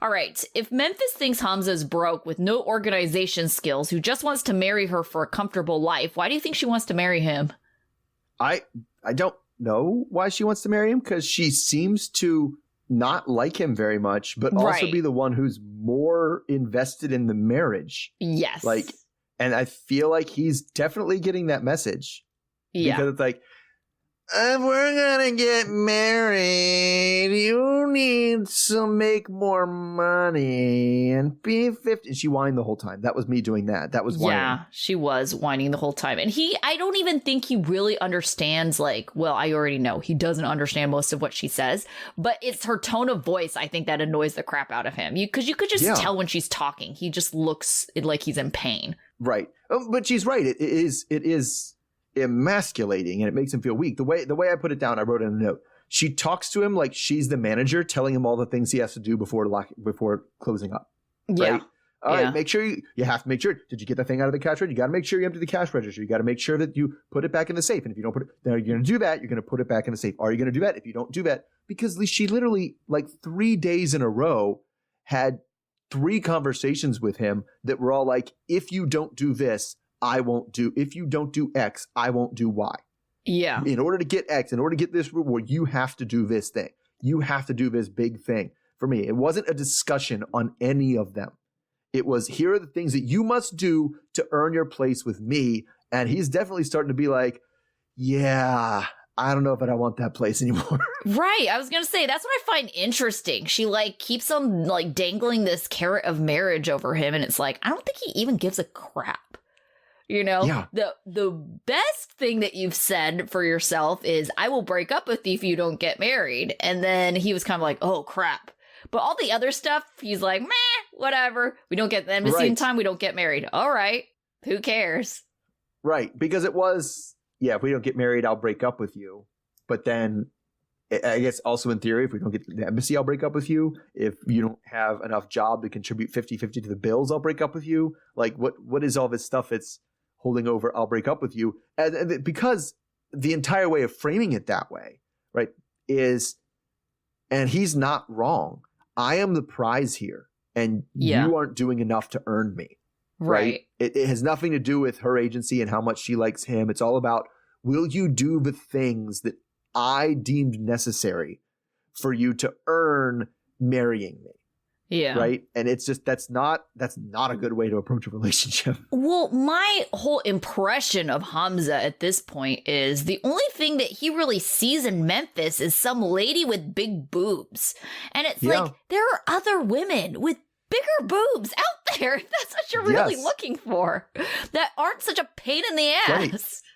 All right. If Memphis thinks Hamza's broke with no organization skills who just wants to marry her for a comfortable life, why do you think she wants to marry him? I don't know why she wants to marry him, because she seems to not like him very much, but also be the one who's more invested in the marriage. Yes. Like, and I feel like he's definitely getting that message. Yeah. Because it's like, if we're gonna get married, you need to make more money and be 50. And she whined the whole time. That was me doing that. That was whining. Yeah, she was whining the whole time. And I don't even think he really understands, like, well, I already know he doesn't understand most of what she says, but it's her tone of voice, I think, that annoys the crap out of him. Because you could just tell when she's talking. He just looks like he's in pain. Right. But she's right. It is emasculating, and it makes him feel weak. The way I put it down, I wrote in a note. She talks to him like she's the manager, telling him all the things he has to do before closing up. Yeah. Right? All right, make sure you have to make sure. Did you get the thing out of the cash register? You got to make sure you empty the cash register. You got to make sure that you put it back in the safe. And if you don't put it, then you're going to do that. You're going to put it back in the safe. Are you going to do that? If you don't do that, because she literally, like 3 days in a row, had 3 conversations with him that were all like, if you don't do this, I won't do. If you don't do X, I won't do Y. Yeah. In order to get X, in order to get this reward, you have to do this thing. You have to do this big thing. For me, it wasn't a discussion on any of them. It was, here are the things that you must do to earn your place with me. And he's definitely starting to be like, yeah, I don't know if I want that place anymore. Right. I was going to say, that's what I find interesting. She like keeps on like dangling this carrot of marriage over him. And it's like, I don't think he even gives a crap. You know, the best thing that you've said for yourself is, I will break up with you if you don't get married. And then he was kind of like, oh, crap. But all the other stuff, he's like, meh, whatever. We don't get the embassy in time. We don't get married. All right. Who cares? Right. Because it was, if we don't get married, I'll break up with you. But then I guess also in theory, if we don't get the embassy, I'll break up with you. If you don't have enough job to contribute 50-50 to the bills, I'll break up with you. Like, what is all this stuff it's holding over? I'll break up with you. And because the entire way of framing it that way, right, is, and he's not wrong, I am the prize here, and you aren't doing enough to earn me. Right. It has nothing to do with her agency and how much she likes him. It's all about, will you do the things that I deemed necessary for you to earn marrying me? Yeah. Right. And it's just, that's not a good way to approach a relationship. Well, my whole impression of Hamza at this point is the only thing that he really sees in Memphis is some lady with big boobs. And it's like, there are other women with bigger boobs out there. That's what you're really looking for. That aren't such a pain in the ass. Right.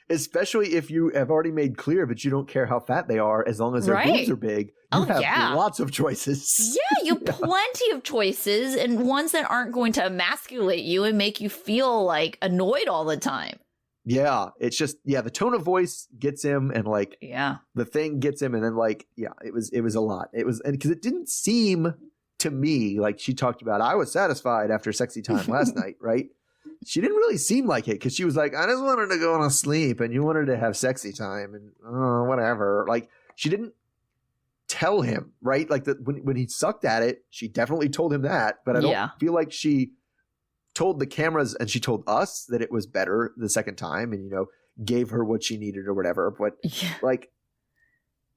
Especially if you have already made clear that you don't care how fat they are, as long as their boobs are big. You have lots of choices. Yeah, you have plenty of choices, and ones that aren't going to emasculate you and make you feel like annoyed all the time. Yeah, it's just, the tone of voice gets him, and like, the thing gets him, and then like, it was a lot. It was, and because it didn't seem to me like she talked about, I was satisfied after sexy time last night, right? She didn't really seem like it, because she was like, I just wanted to go to sleep and you wanted to have sexy time and whatever. Like, she didn't tell him, right? Like when he sucked at it, she definitely told him that, but I don't feel like she told the cameras and she told us that it was better the second time and, gave her what she needed or whatever. But like,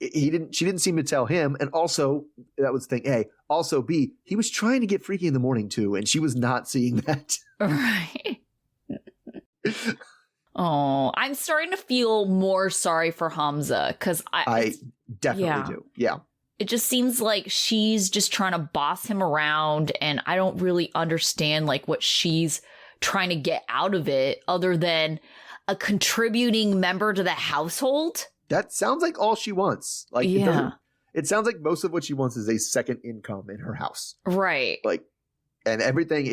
she didn't seem to tell him. And also, that was thing A. Also, B, he was trying to get freaky in the morning too, and she was not seeing that. Right. Oh, I'm starting to feel more sorry for Hamza, because I definitely do. Yeah. It just seems like she's just trying to boss him around, and I don't really understand like what she's trying to get out of it, other than a contributing member to the household. That sounds like all she wants. Like, it sounds like most of what she wants is a second income in her house. Right. Like, and everything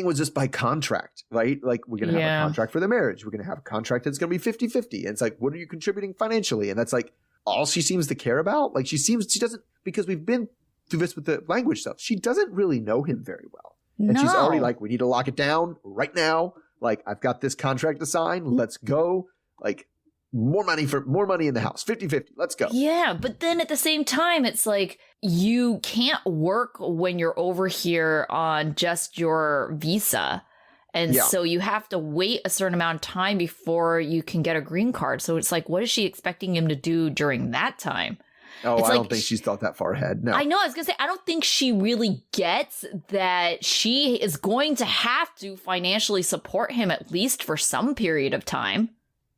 was just by contract, right? Like, we're going to have a contract for the marriage. We're going to have a contract that's going to be 50-50. And it's like, what are you contributing financially? And that's like all she seems to care about. Like, she doesn't, because we've been through this with the language stuff. She doesn't really know him very well. And she's already like, we need to lock it down right now. Like, I've got this contract to sign. Let's go. Like, more money in the house, 50-50, let's go. Yeah, but then at the same time, it's like you can't work when you're over here on just your visa. And so you have to wait a certain amount of time before you can get a green card. So it's like, what is she expecting him to do during that time? Oh, it's I don't think she's thought that far ahead. No. I know. I was going to say, I don't think she really gets that she is going to have to financially support him at least for some period of time.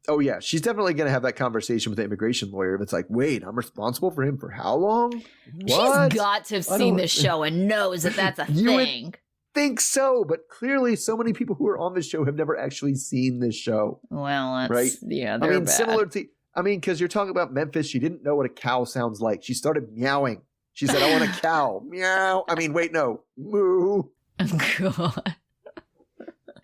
Oh, yeah. She's definitely going to have that conversation with the immigration lawyer. If it's like, wait, I'm responsible for him for how long? What? She's got to have seen this show and knows that that's a thing. Think so, but clearly so many people who are on this show have never actually seen this show. Well, that's, right? Yeah, they're bad. Similar to... because you're talking about Memphis. She didn't know what a cow sounds like. She started meowing. She said, I want a cow. Meow. Wait, no. Moo. Oh, God.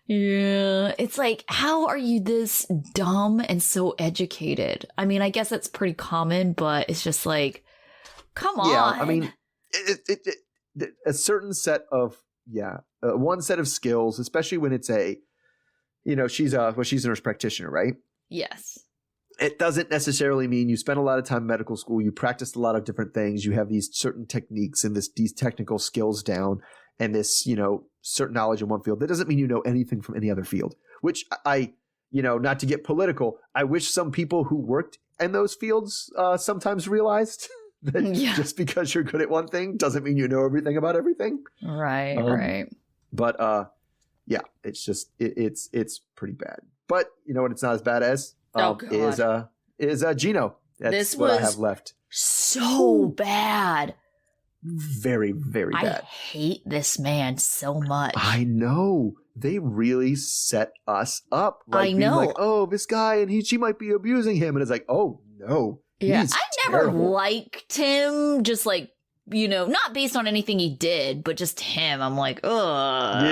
Yeah. It's like, how are you this dumb and so educated? I guess that's pretty common, but it's just like, come on. Yeah, a certain set of, one set of skills, especially when it's she's a nurse practitioner, right? Yes. It doesn't necessarily mean you spend a lot of time in medical school. You practiced a lot of different things. You have these certain techniques and these technical skills down and this, certain knowledge in one field. That doesn't mean you know anything from any other field, which not to get political, I wish some people who worked in those fields sometimes realized that just because you're good at one thing doesn't mean you know everything about everything. Right, right. But it's just, it's pretty bad. But you know what it's not as bad as? Is Gino. That's what I have left. So bad. Very, very bad. I hate this man so much. I know. They really set us up. I know. Being like, oh, this guy, and she might be abusing him. And it's like, oh, no. Yeah, I never liked him. Just not based on anything he did, but just him. I'm like, ugh.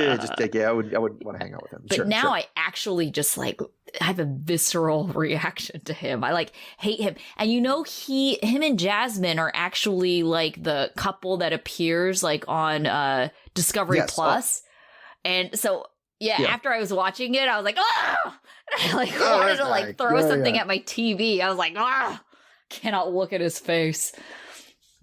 Yeah, I would want to hang out with him. But now I actually just I have a visceral reaction to him. I hate him. And him and Jasmine are actually the couple that appears on Discovery Plus. And so after I was watching it, I was like, oh! And I wanted to throw something at my TV. I was like, ah, cannot look at his face.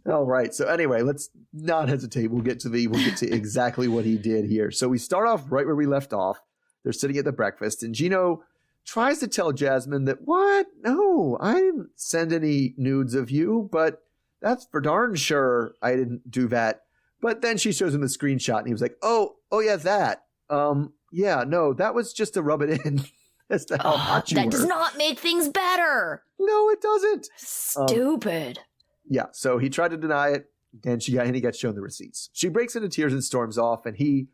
All right. So anyway, let's not hesitate. We'll get to exactly what he did here. So we start off right where we left off. They're sitting at the breakfast, and Gino tries to tell Jasmine that, what? No, I didn't send any nudes of you, but that's for darn sure I didn't do that. But then she shows him the screenshot, and he was like, oh yeah, that. No, that was just to rub it in as to how hot you were. That does not make things better. No, it doesn't. Stupid. Yeah, so he tried to deny it, and he got shown the receipts. She breaks into tears and storms off, and he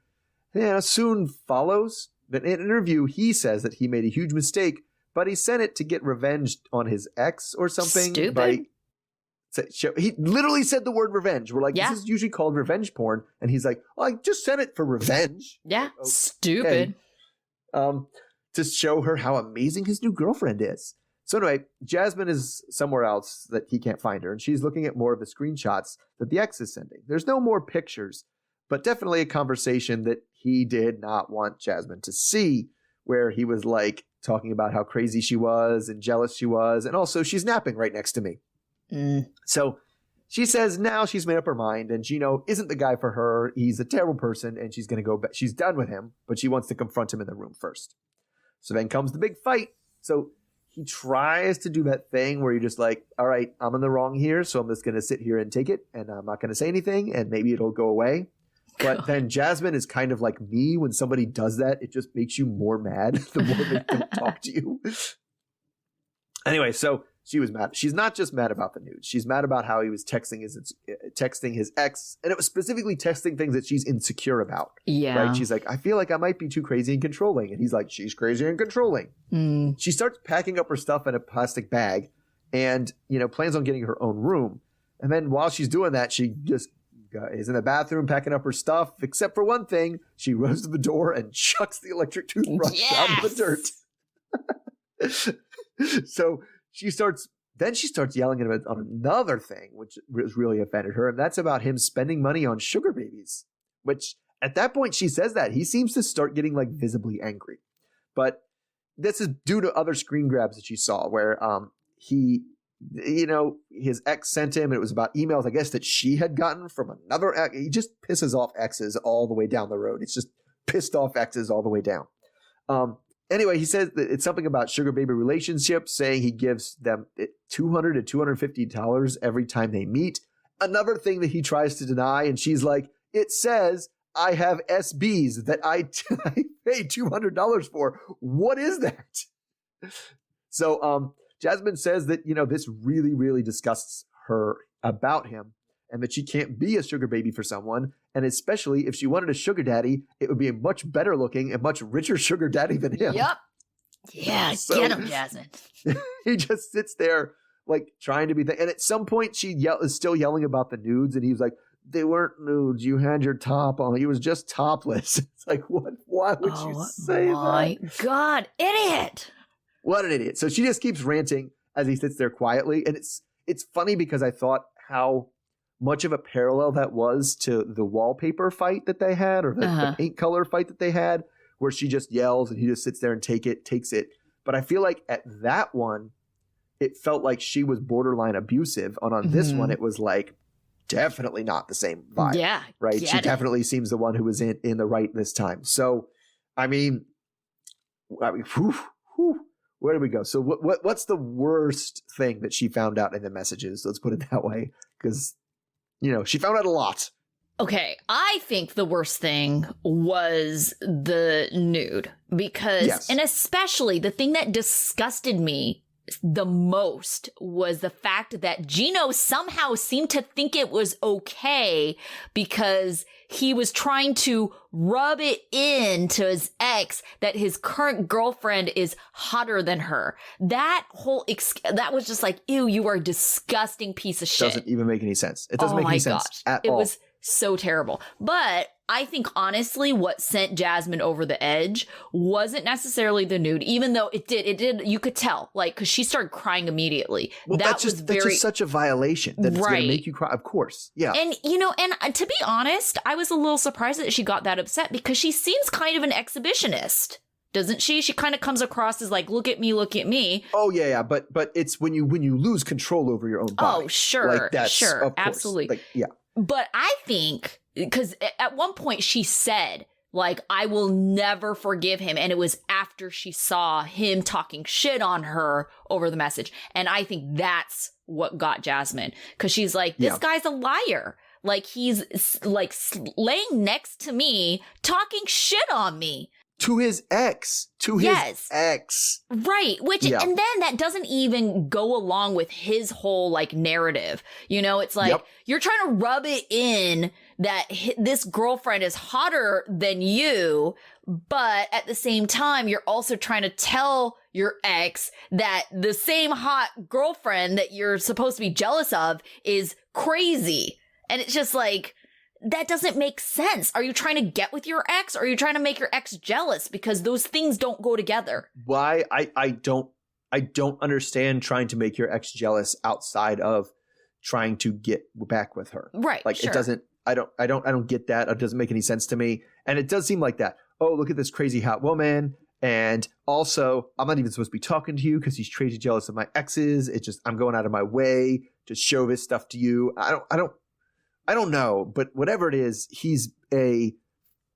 soon follows. But in an interview, he says that he made a huge mistake, but he sent it to get revenge on his ex or something. Stupid. He literally said the word revenge. We're like, this is usually called revenge porn. And he's like, I just sent it for revenge. Yeah, okay. Stupid. To show her how amazing his new girlfriend is. So anyway, Jasmine is somewhere else that he can't find her, and she's looking at more of the screenshots that the ex is sending. There's no more pictures, but definitely a conversation that he did not want Jasmine to see, where he was talking about how crazy she was and jealous she was, and also she's napping right next to me. So she says now she's made up her mind, and Gino isn't the guy for her. He's a terrible person, and she's going to go back. She's done with him, but she wants to confront him in the room first. So then comes the big fight. So he tries to do that thing where you're just like, all right, I'm in the wrong here, so I'm just going to sit here and take it, and I'm not going to say anything, and maybe it'll go away. But then Jasmine is kind of like me. When somebody does that, it just makes you more mad the more they don't talk to you. Anyway, so she was mad. She's not just mad about the news. She's mad about how he was texting his ex, and it was specifically texting things that she's insecure about. Yeah. Right? She's like, I feel like I might be too crazy and controlling. And he's like, she's crazy and controlling. She starts packing up her stuff in a plastic bag and, plans on getting her own room. And then while she's doing that, she just is in the bathroom packing up her stuff, except for one thing. She goes to the door and chucks the electric toothbrush out of the dirt. So she starts yelling at him on another thing, which really offended her. And that's about him spending money on sugar babies, which at that point she says that he seems to start getting visibly angry. But this is due to other screen grabs that she saw where he, his ex sent him, and it was about emails, I guess, that she had gotten from another ex. He just pisses off exes all the way down the road. It's just pissed off exes all the way down. Anyway, he says that it's something about sugar baby relationships, saying he gives them $200 to $250 every time they meet. Another thing that he tries to deny, and she's like, it says I have SBs that I pay $200 for. What is that? So Jasmine says that, this really, really disgusts her about him, and that she can't be a sugar baby for someone. And especially if she wanted a sugar daddy, it would be a much better looking and much richer sugar daddy than him. Yep. Yeah, so, get him, Jasmine. He just sits there like trying to be and at some point she is still yelling about the nudes, and he was like, they weren't nudes, you had your top on. He was just topless. It's like, what? Why would you say that? Oh my God, idiot. What an idiot. So she just keeps ranting as he sits there quietly. And it's funny because I thought how much of a parallel that was to the wallpaper fight that they had, or the paint color fight that they had, where she just yells and he just sits there and takes it. But I feel like at that one, it felt like she was borderline abusive. And on this one, it was like definitely not the same vibe. Yeah. Right. She definitely seems the one who was in the right this time. So, I mean, whew, where do we go? So what's the worst thing that she found out in the messages? Let's put it that way. Because, she found out a lot. Okay, I think the worst thing was the nude, because, and especially the thing that disgusted me the most was the fact that Gino somehow seemed to think it was okay because he was trying to rub it in to his ex that his current girlfriend is hotter than her. That whole that was just like, ew, you are a disgusting piece of shit. Doesn't even make any sense. It doesn't make any sense at all. It was so terrible. But I think honestly what sent Jasmine over the edge wasn't necessarily the nude, even though it did, you could tell, like, because she started crying immediately. Well, that's just such a violation that it's going to make you cry. Of course. Yeah. And, and to be honest, I was a little surprised that she got that upset because she seems kind of an exhibitionist. Doesn't she? She kind of comes across as like, look at me, look at me. Oh, yeah. But it's when you lose control over your own body. Oh, sure. Like that's, sure. Absolutely. Like, yeah. But I think, because at one point she said, like, I will never forgive him. And it was after she saw him talking shit on her over the message. And I think that's what got Jasmine. Because she's like, this guy's a liar. Like, he's like laying next to me, talking shit on me. To his ex. His ex. Right. Which, and then that doesn't even go along with his whole like narrative. It's like, you're trying to rub it in that this girlfriend is hotter than you. But at the same time, you're also trying to tell your ex that the same hot girlfriend that you're supposed to be jealous of is crazy. And it's just like, that doesn't make sense. Are you trying to get with your ex, or are you trying to make your ex jealous? Because those things don't go together. Why? I don't understand trying to make your ex jealous outside of trying to get back with her. Right. Like, it doesn't, I don't get that. It doesn't make any sense to me. And it does seem like that. Oh, look at this crazy hot woman. And also, I'm not even supposed to be talking to you because he's crazy jealous of my exes. It's just, I'm going out of my way to show this stuff to you. I don't know, but whatever it is, he's a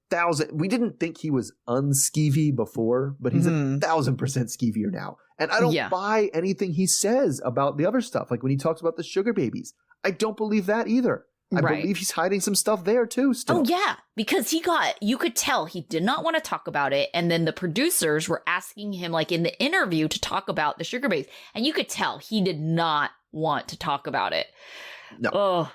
1,000. We didn't think he was unskeevy before, but he's 1,000% skeevier now. And I don't buy anything he says about the other stuff. Like when he talks about the sugar babies, I don't believe that either. I believe he's hiding some stuff there too still. Oh yeah, because you could tell he did not want to talk about it. And then the producers were asking him like in the interview to talk about the sugar babies. And you could tell he did not want to talk about it. No. Oh.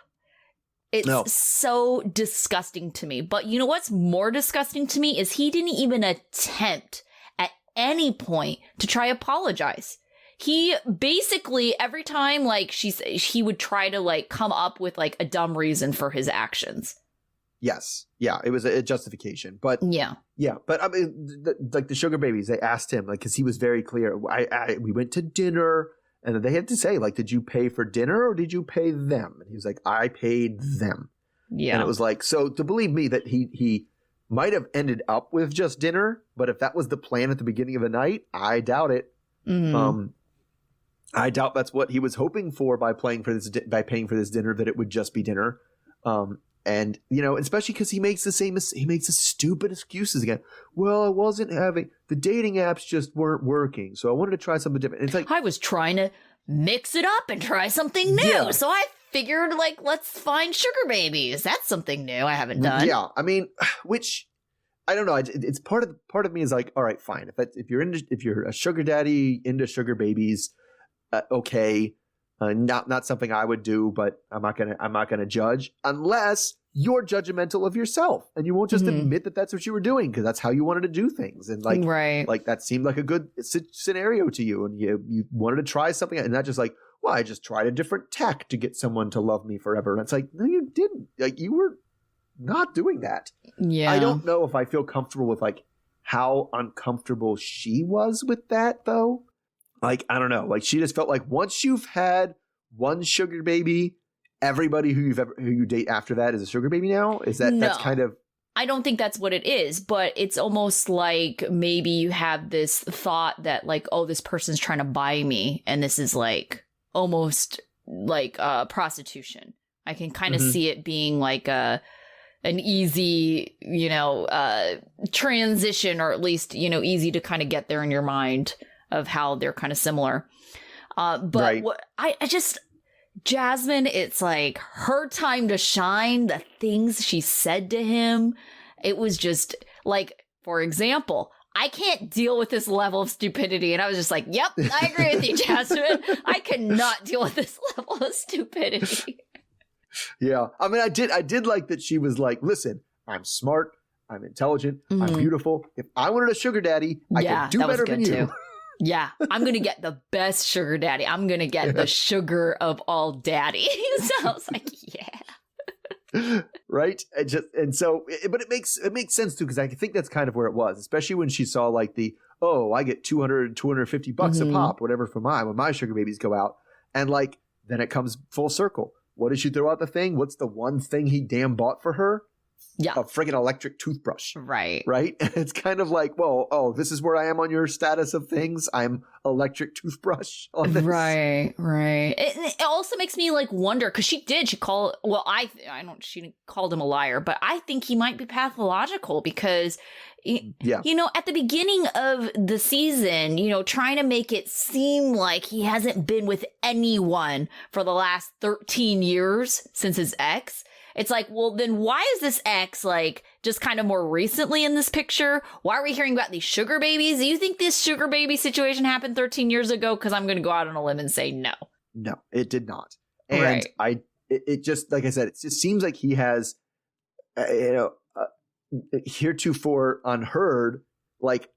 It's so disgusting to me. But you know what's more disgusting to me is he didn't even attempt at any point to try apologize. He basically, every time like he would try to like come up with like a dumb reason for his actions. Yes. Yeah. It was a justification. But yeah. But I mean, like the sugar babies, they asked him, like, because he was very clear. We went to dinner. And they had to say, like, did you pay for dinner or did you pay them? And he was like, I paid them. Yeah. And it was like, so to believe me that he might have ended up with just dinner, but if that was the plan at the beginning of the night, I doubt it. Mm-hmm. I doubt that's what he was hoping for by paying for this dinner, that it would just be dinner. And especially because he makes the stupid excuses again. Well, I wasn't having the dating apps just weren't working, so I wanted to try something different. And it's like I was trying to mix it up and try something new, so I figured let's find sugar babies. That's something new I haven't done. Yeah, I mean, which I don't know. It's part of me is like, all right, fine. If you're a sugar daddy into sugar babies, okay. Not something I would do, but I'm not gonna judge unless you're judgmental of yourself and you won't just admit that that's what you were doing because that's how you wanted to do things, and like that seemed like a good scenario to you, and you wanted to try something and not just like, well, I just tried a different tack to get someone to love me forever. And it's like, no, you didn't. Like, you were not doing that. Yeah, I don't know if I feel comfortable with like how uncomfortable she was with that though. Like, I don't know. Like, she just felt like once you've had one sugar baby, everybody who you date after that is a sugar baby now? Is that that's kind of... I don't think that's what it is, but it's almost like maybe you have this thought that like, oh, this person's trying to buy me, and this is like almost like prostitution. I can kind of see it being like an easy, transition, or at least, easy to kind of get there in your mind of how they're kind of similar. But right. Jasmine, it's like her time to shine. The things she said to him, it was just like, for example, I can't deal with this level of stupidity. And I was just like, yep, I agree with you, Jasmine. I cannot deal with this level of stupidity. Yeah. I mean, I did like that she was like, listen, I'm smart, I'm intelligent, I'm beautiful. If I wanted a sugar daddy, I could do better than you. Yeah, I'm going to get the best sugar daddy. I'm going to get the sugar of all daddies. So I was like, yeah. Right? But it makes sense too, because I think that's kind of where it was, especially when she saw like I get $250 a pop, whatever, when my sugar babies go out. And like, then it comes full circle. What did she throw out the thing? What's the one thing he damn bought for her? Yeah. A friggin' electric toothbrush. Right. Right? And it's kind of like, well, this is where I am on your status of things. I'm electric toothbrush on this. Right. It also makes me like wonder, because she called him a liar, but I think he might be pathological because, at the beginning of the season, trying to make it seem like he hasn't been with anyone for the last 13 years since his ex. It's like, well, then why is this ex like just kind of more recently in this picture? Why are we hearing about these sugar babies? Do you think this sugar baby situation happened 13 years ago? Because I'm going to go out on a limb and say no. No, it did not. And it just, like I said, it just seems like he has, heretofore unheard, like,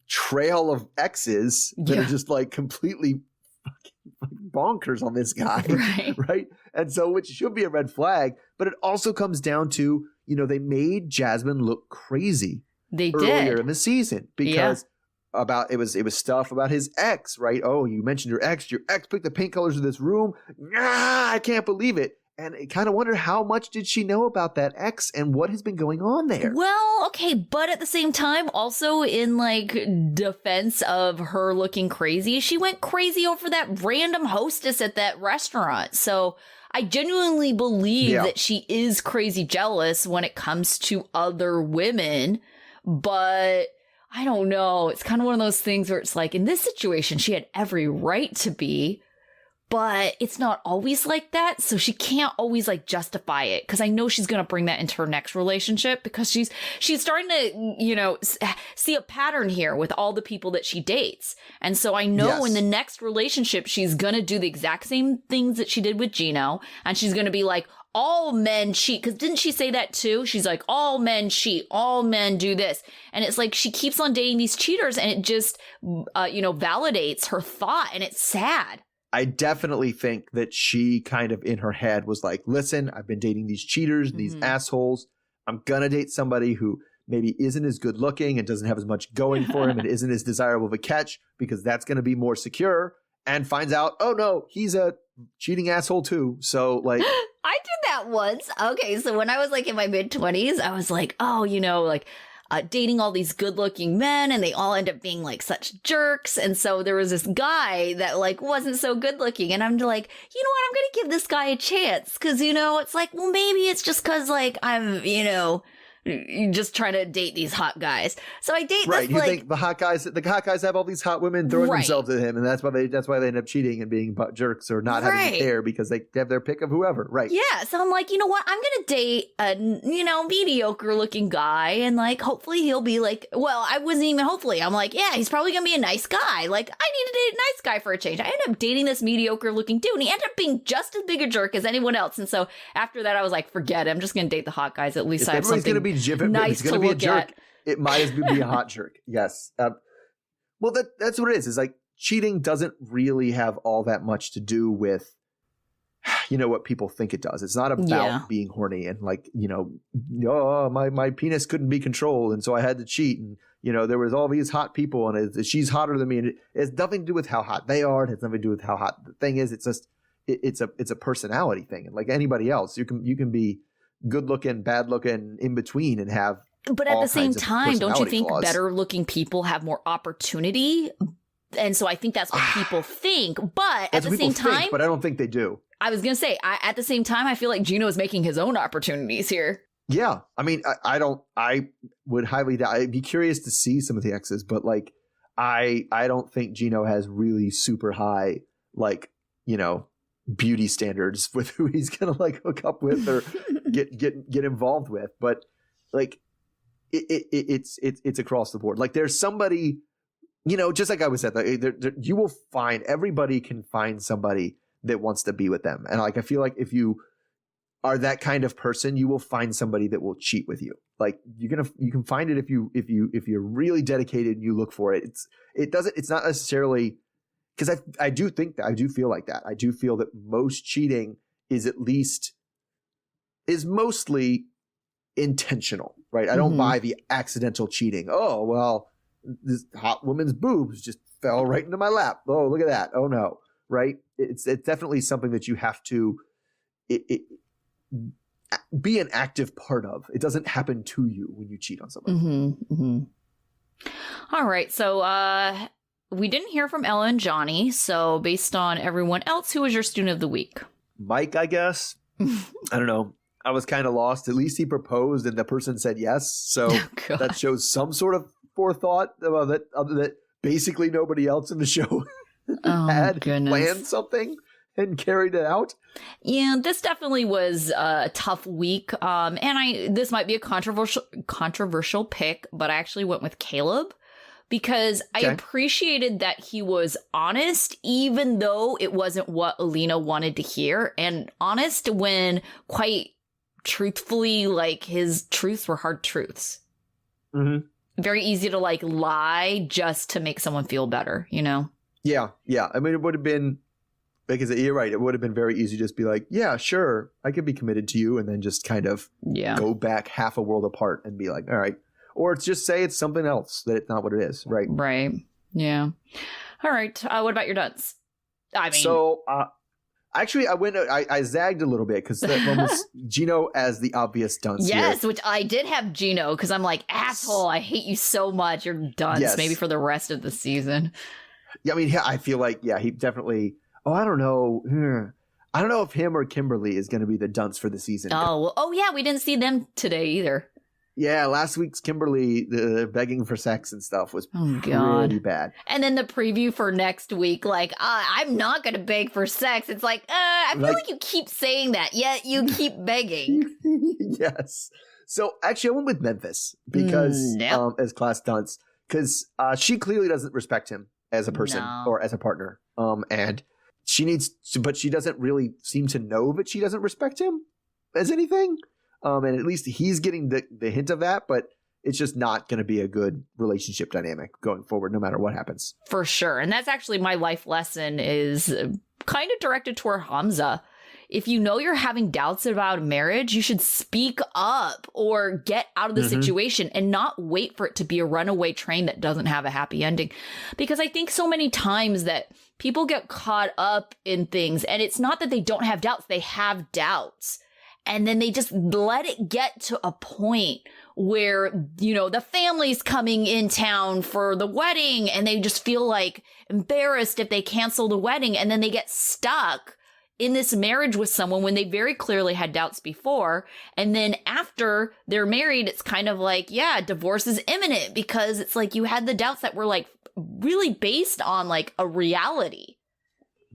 trail of exes that are just like completely bonkers on this guy. Right. And so, which should be a red flag, but it also comes down to, they made Jasmine look crazy. They earlier in the season because it was stuff about his ex, right? Oh, you mentioned your ex picked the paint colors of this room. I can't believe it. And I kind of wonder, how much did she know about that ex and what has been going on there? Well, okay, but at the same time, also in like defense of her looking crazy, she went crazy over that random hostess at that restaurant. So I genuinely believe that she is crazy jealous when it comes to other women, but I don't know. It's kind of one of those things where it's like, in this situation, she had every right to be, but it's not always like that. So she can't always like justify it, because I know she's going to bring that into her next relationship, because she's starting to, see a pattern here with all the people that she dates. And so I know in the next relationship, she's going to do the exact same things that she did with Gino. And she's going to be like, all men cheat. Because didn't she say that too? She's like, all men cheat. All men do this. And it's like she keeps on dating these cheaters, and it just, validates her thought. And it's sad. I definitely think that she kind of in her head was like, listen, I've been dating these cheaters, these assholes. I'm going to date somebody who maybe isn't as good looking and doesn't have as much going for him and isn't as desirable of a catch, because that's going to be more secure, and finds out, oh no, he's a cheating asshole too. So like, I did that once. Okay, so when I was like in my mid-20s, I was like, oh, like dating all these good-looking men, and they all end up being like such jerks. And so there was this guy that like wasn't so good-looking, and I'm like, you know what? I'm gonna give this guy a chance because it's like, well, maybe it's just because like I'm just trying to date these hot guys. So I date right. this, You think the hot guys have all these hot women throwing themselves at him, and that's why they end up cheating and being jerks or not having to care because they have their pick of whoever. Right. Yeah. So I'm like, you know what? I'm gonna date a mediocre looking guy, and like hopefully he'll be like, well, I wasn't even hopefully. I'm like, yeah, he's probably gonna be a nice guy. Like I need to date a nice guy for a change. I ended up dating this mediocre looking dude, and he ended up being just as big a jerk as anyone else. And so after that, I was like, forget it. I'm just gonna date the hot guys. At least I have something nice to look at. It might as well be a hot jerk. Yes. Well, that's what it is. It's like cheating doesn't really have all that much to do with, what people think it does. It's not about being horny and like, oh, my penis couldn't be controlled, and so I had to cheat. And, there was all these hot people, and she's hotter than me. And it has nothing to do with how hot they are. It has nothing to do with how hot the thing is. It's just, it's a personality thing. And like anybody else, you can be good looking, bad looking, in between, and have. But at the same time, don't you think better looking people have more opportunity? And so I think that's what people think. But at the same time, but I don't think they do. I was going to say, at the same time, I feel like Gino is making his own opportunities here. Yeah. I mean, I would highly doubt. I'd be curious to see some of the exes, but like, I don't think Gino has really super high, like, beauty standards with who he's gonna like hook up with or get involved with. But like it's across the board. Like there's somebody, just like I was said, you will find, everybody can find somebody that wants to be with them. And like I feel like if you are that kind of person, you will find somebody that will cheat with you. Like you can find it if you're really dedicated and you look for it. It's not necessarily, because I do think that, I do feel like that. I do feel that most cheating is mostly intentional, right? I don't buy the accidental cheating. Oh, well, this hot woman's boobs just fell right into my lap. Oh, look at that. Oh no, right? It's definitely something that you have to be an active part of. It doesn't happen to you when you cheat on somebody. All right, so we didn't hear from Ella and Johnny, so based on everyone else, who was your student of the week? Mike, I guess. I don't know. I was kind of lost. At least he proposed and the person said yes. So that shows some sort of forethought that basically nobody else in the show had planned something and carried it out. Yeah, this definitely was a tough week. And this might be a controversial pick, but I actually went with Caleb. Because I appreciated that he was honest, even though it wasn't what Alina wanted to hear. And honest when, quite truthfully, like his truths were hard truths. Very easy to like lie just to make someone feel better, Yeah. I mean, it would have been, because you're right, it would have been very easy to just be like, yeah, sure, I could be committed to you. And then just kind of go back half a world apart and be like, all right. Or it's just say it's something else, that it's not what it is, right? Right. Yeah. All right. What about your dunce? I mean, so actually, I zagged a little bit because that one was Gino as the obvious dunce. Yes, here. which I did have Gino because I'm like, asshole, I hate you so much. You're dunce, maybe for the rest of the season. Yeah, I mean, I feel like, he definitely. Oh, I don't know. I don't know if him or Kimberly is going to be the dunce for the season. Oh yeah, we didn't see them today either. Yeah, last week's Kimberly, the begging for sex and stuff was pretty bad. And then the preview for next week, like, I'm not going to beg for sex. It's like, I feel like you keep saying that, yet you keep begging. Yes. So actually, I went with Memphis because as class dunce, because she clearly doesn't respect him as a person or as a partner. And she needs to, but she doesn't really seem to know that she doesn't respect him as anything. And at least he's getting the hint of that, but it's just not going to be a good relationship dynamic going forward, no matter what happens. For sure. And that's actually my life lesson is kind of directed toward Hamza. if you know you're having doubts about a marriage, you should speak up or get out of the situation and not wait for it to be a runaway train that doesn't have a happy ending. Because I think so many times that people get caught up in things, and it's not that they don't have doubts, they have doubts. And then they just let it get to a point where, the family's coming in town for the wedding and they just feel like embarrassed if they cancel the wedding. And then they get stuck in this marriage with someone when they very clearly had doubts before. And then after they're married, it's kind of like, yeah, divorce is imminent because it's like you had the doubts that were like really based on like a reality.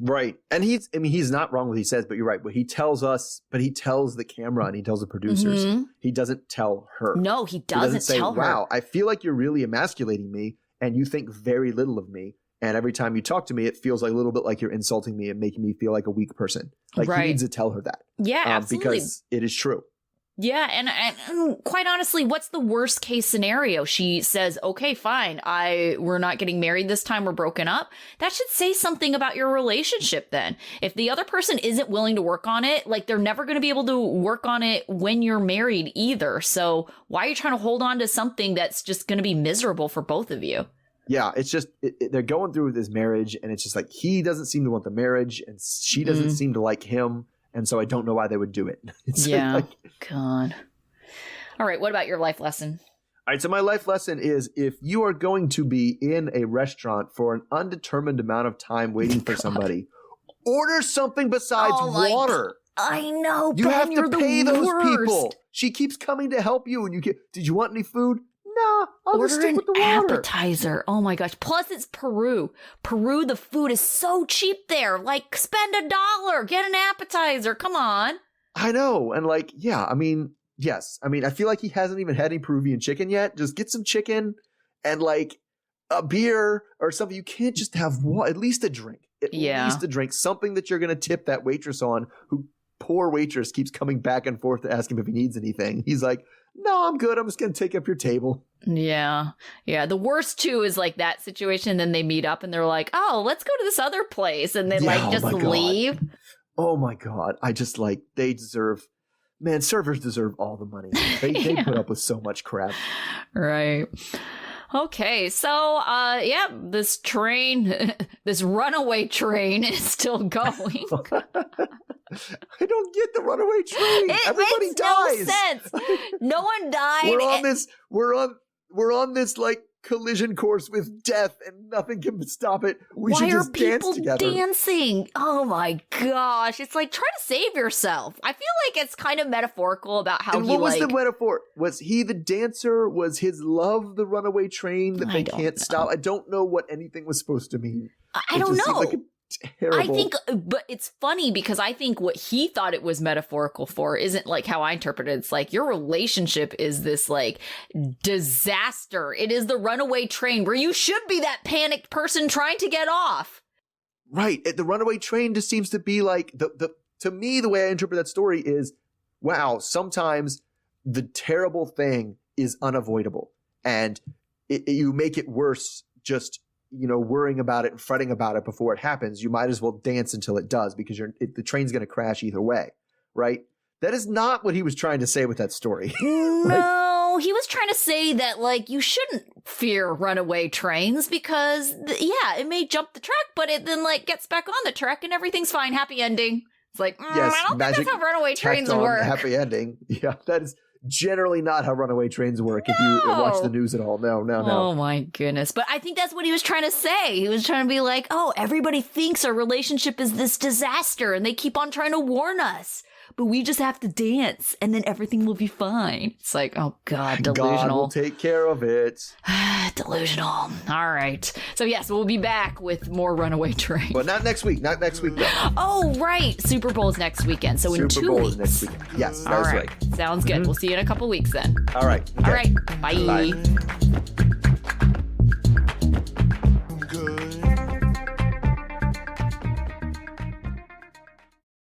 Right. And he's not wrong what he says, but you're right. But he tells the camera and he tells the producers. He doesn't tell her. No, he doesn't say, tell her. Wow, I feel like you're really emasculating me and you think very little of me. And every time you talk to me, it feels like a little bit like you're insulting me and making me feel like a weak person. Like he needs to tell her that. Yeah, absolutely. Because it is true. Yeah, and quite honestly, what's the worst case scenario? She says, okay, fine, we're not getting married this time, we're broken up. That should say something about your relationship then. If the other person isn't willing to work on it, like they're never going to be able to work on it when you're married either. So why are you trying to hold on to something that's just going to be miserable for both of you? Yeah, it's just they're going through with this marriage and it's just like he doesn't seem to want the marriage and she doesn't seem to like him. And so I don't know why they would do it. God. All right. What about your life lesson? All right. So my life lesson is if you are going to be in a restaurant for an undetermined amount of time waiting for somebody, order something besides water. I know. You have to pay those people. She keeps coming to help you. And did you want any food? No, I'll just stick with the water. Appetizer. Oh my gosh. Plus it's Peru. Peru, the food is so cheap there. Like spend $1, get an appetizer. Come on. I know. And yes. I feel like he hasn't even had any Peruvian chicken yet. Just get some chicken and like a beer or something. You can't just have at least a drink. At least a drink. Something that you're going to tip that waitress on who poor waitress keeps coming back and forth to ask him if he needs anything. He's like, no, I'm good. I'm just going to take up your table. Yeah. Yeah. The worst too is like that situation. Then they meet up and they're like, oh, let's go to this other place. And they just leave. Oh my God. I just they deserve, servers deserve all the money. They put up with so much crap. Right. Okay, so, this train, this runaway train is still going. I don't get the runaway train. Everybody dies. No sense. No one died. We're on this like collision course with death, and nothing can stop it. We should just dance together. Why are people dancing? Oh my gosh! It's like try to save yourself. I feel like it's kind of metaphorical about how. And what was the metaphor? Was he the dancer? Was his love the runaway train that they can't stop? I don't know what anything was supposed to mean. I don't know. Terrible. I think, but it's funny because I think what he thought it was metaphorical for isn't like how I interpret it. It's like your relationship is this like disaster. It is the runaway train where you should be that panicked person trying to get off. Right. The runaway train just seems to be like to me, the way I interpret that story is, wow, sometimes the terrible thing is unavoidable and you make it worse just worrying about it and fretting about it before it happens. You might as well dance until it does because the train's going to crash either way, right? That is not what he was trying to say with that story. No, he was trying to say that, like, you shouldn't fear runaway trains because, it may jump the track, but it then, like, gets back on the track and everything's fine. Happy ending. It's like, yes, I don't think that's how runaway trains work. Happy ending. Yeah, that is generally not how runaway trains work if you watch the news at all. No. Oh my goodness. But I think that's what he was trying to say. He was trying to be like, oh, everybody thinks our relationship is this disaster and they keep on trying to warn us. But we just have to dance and then everything will be fine. It's like, oh God, delusional. God will take care of it. Delusional. All right. So yes, we'll be back with more Runaway Train. But not next week. Not next week, though. Oh, right. Super Bowl is next weekend. So in 2 weeks. Super Bowl is next weekend. Yes, that's right. Sounds good. We'll see you in a couple weeks then. All right. Okay. All right. Bye. Bye.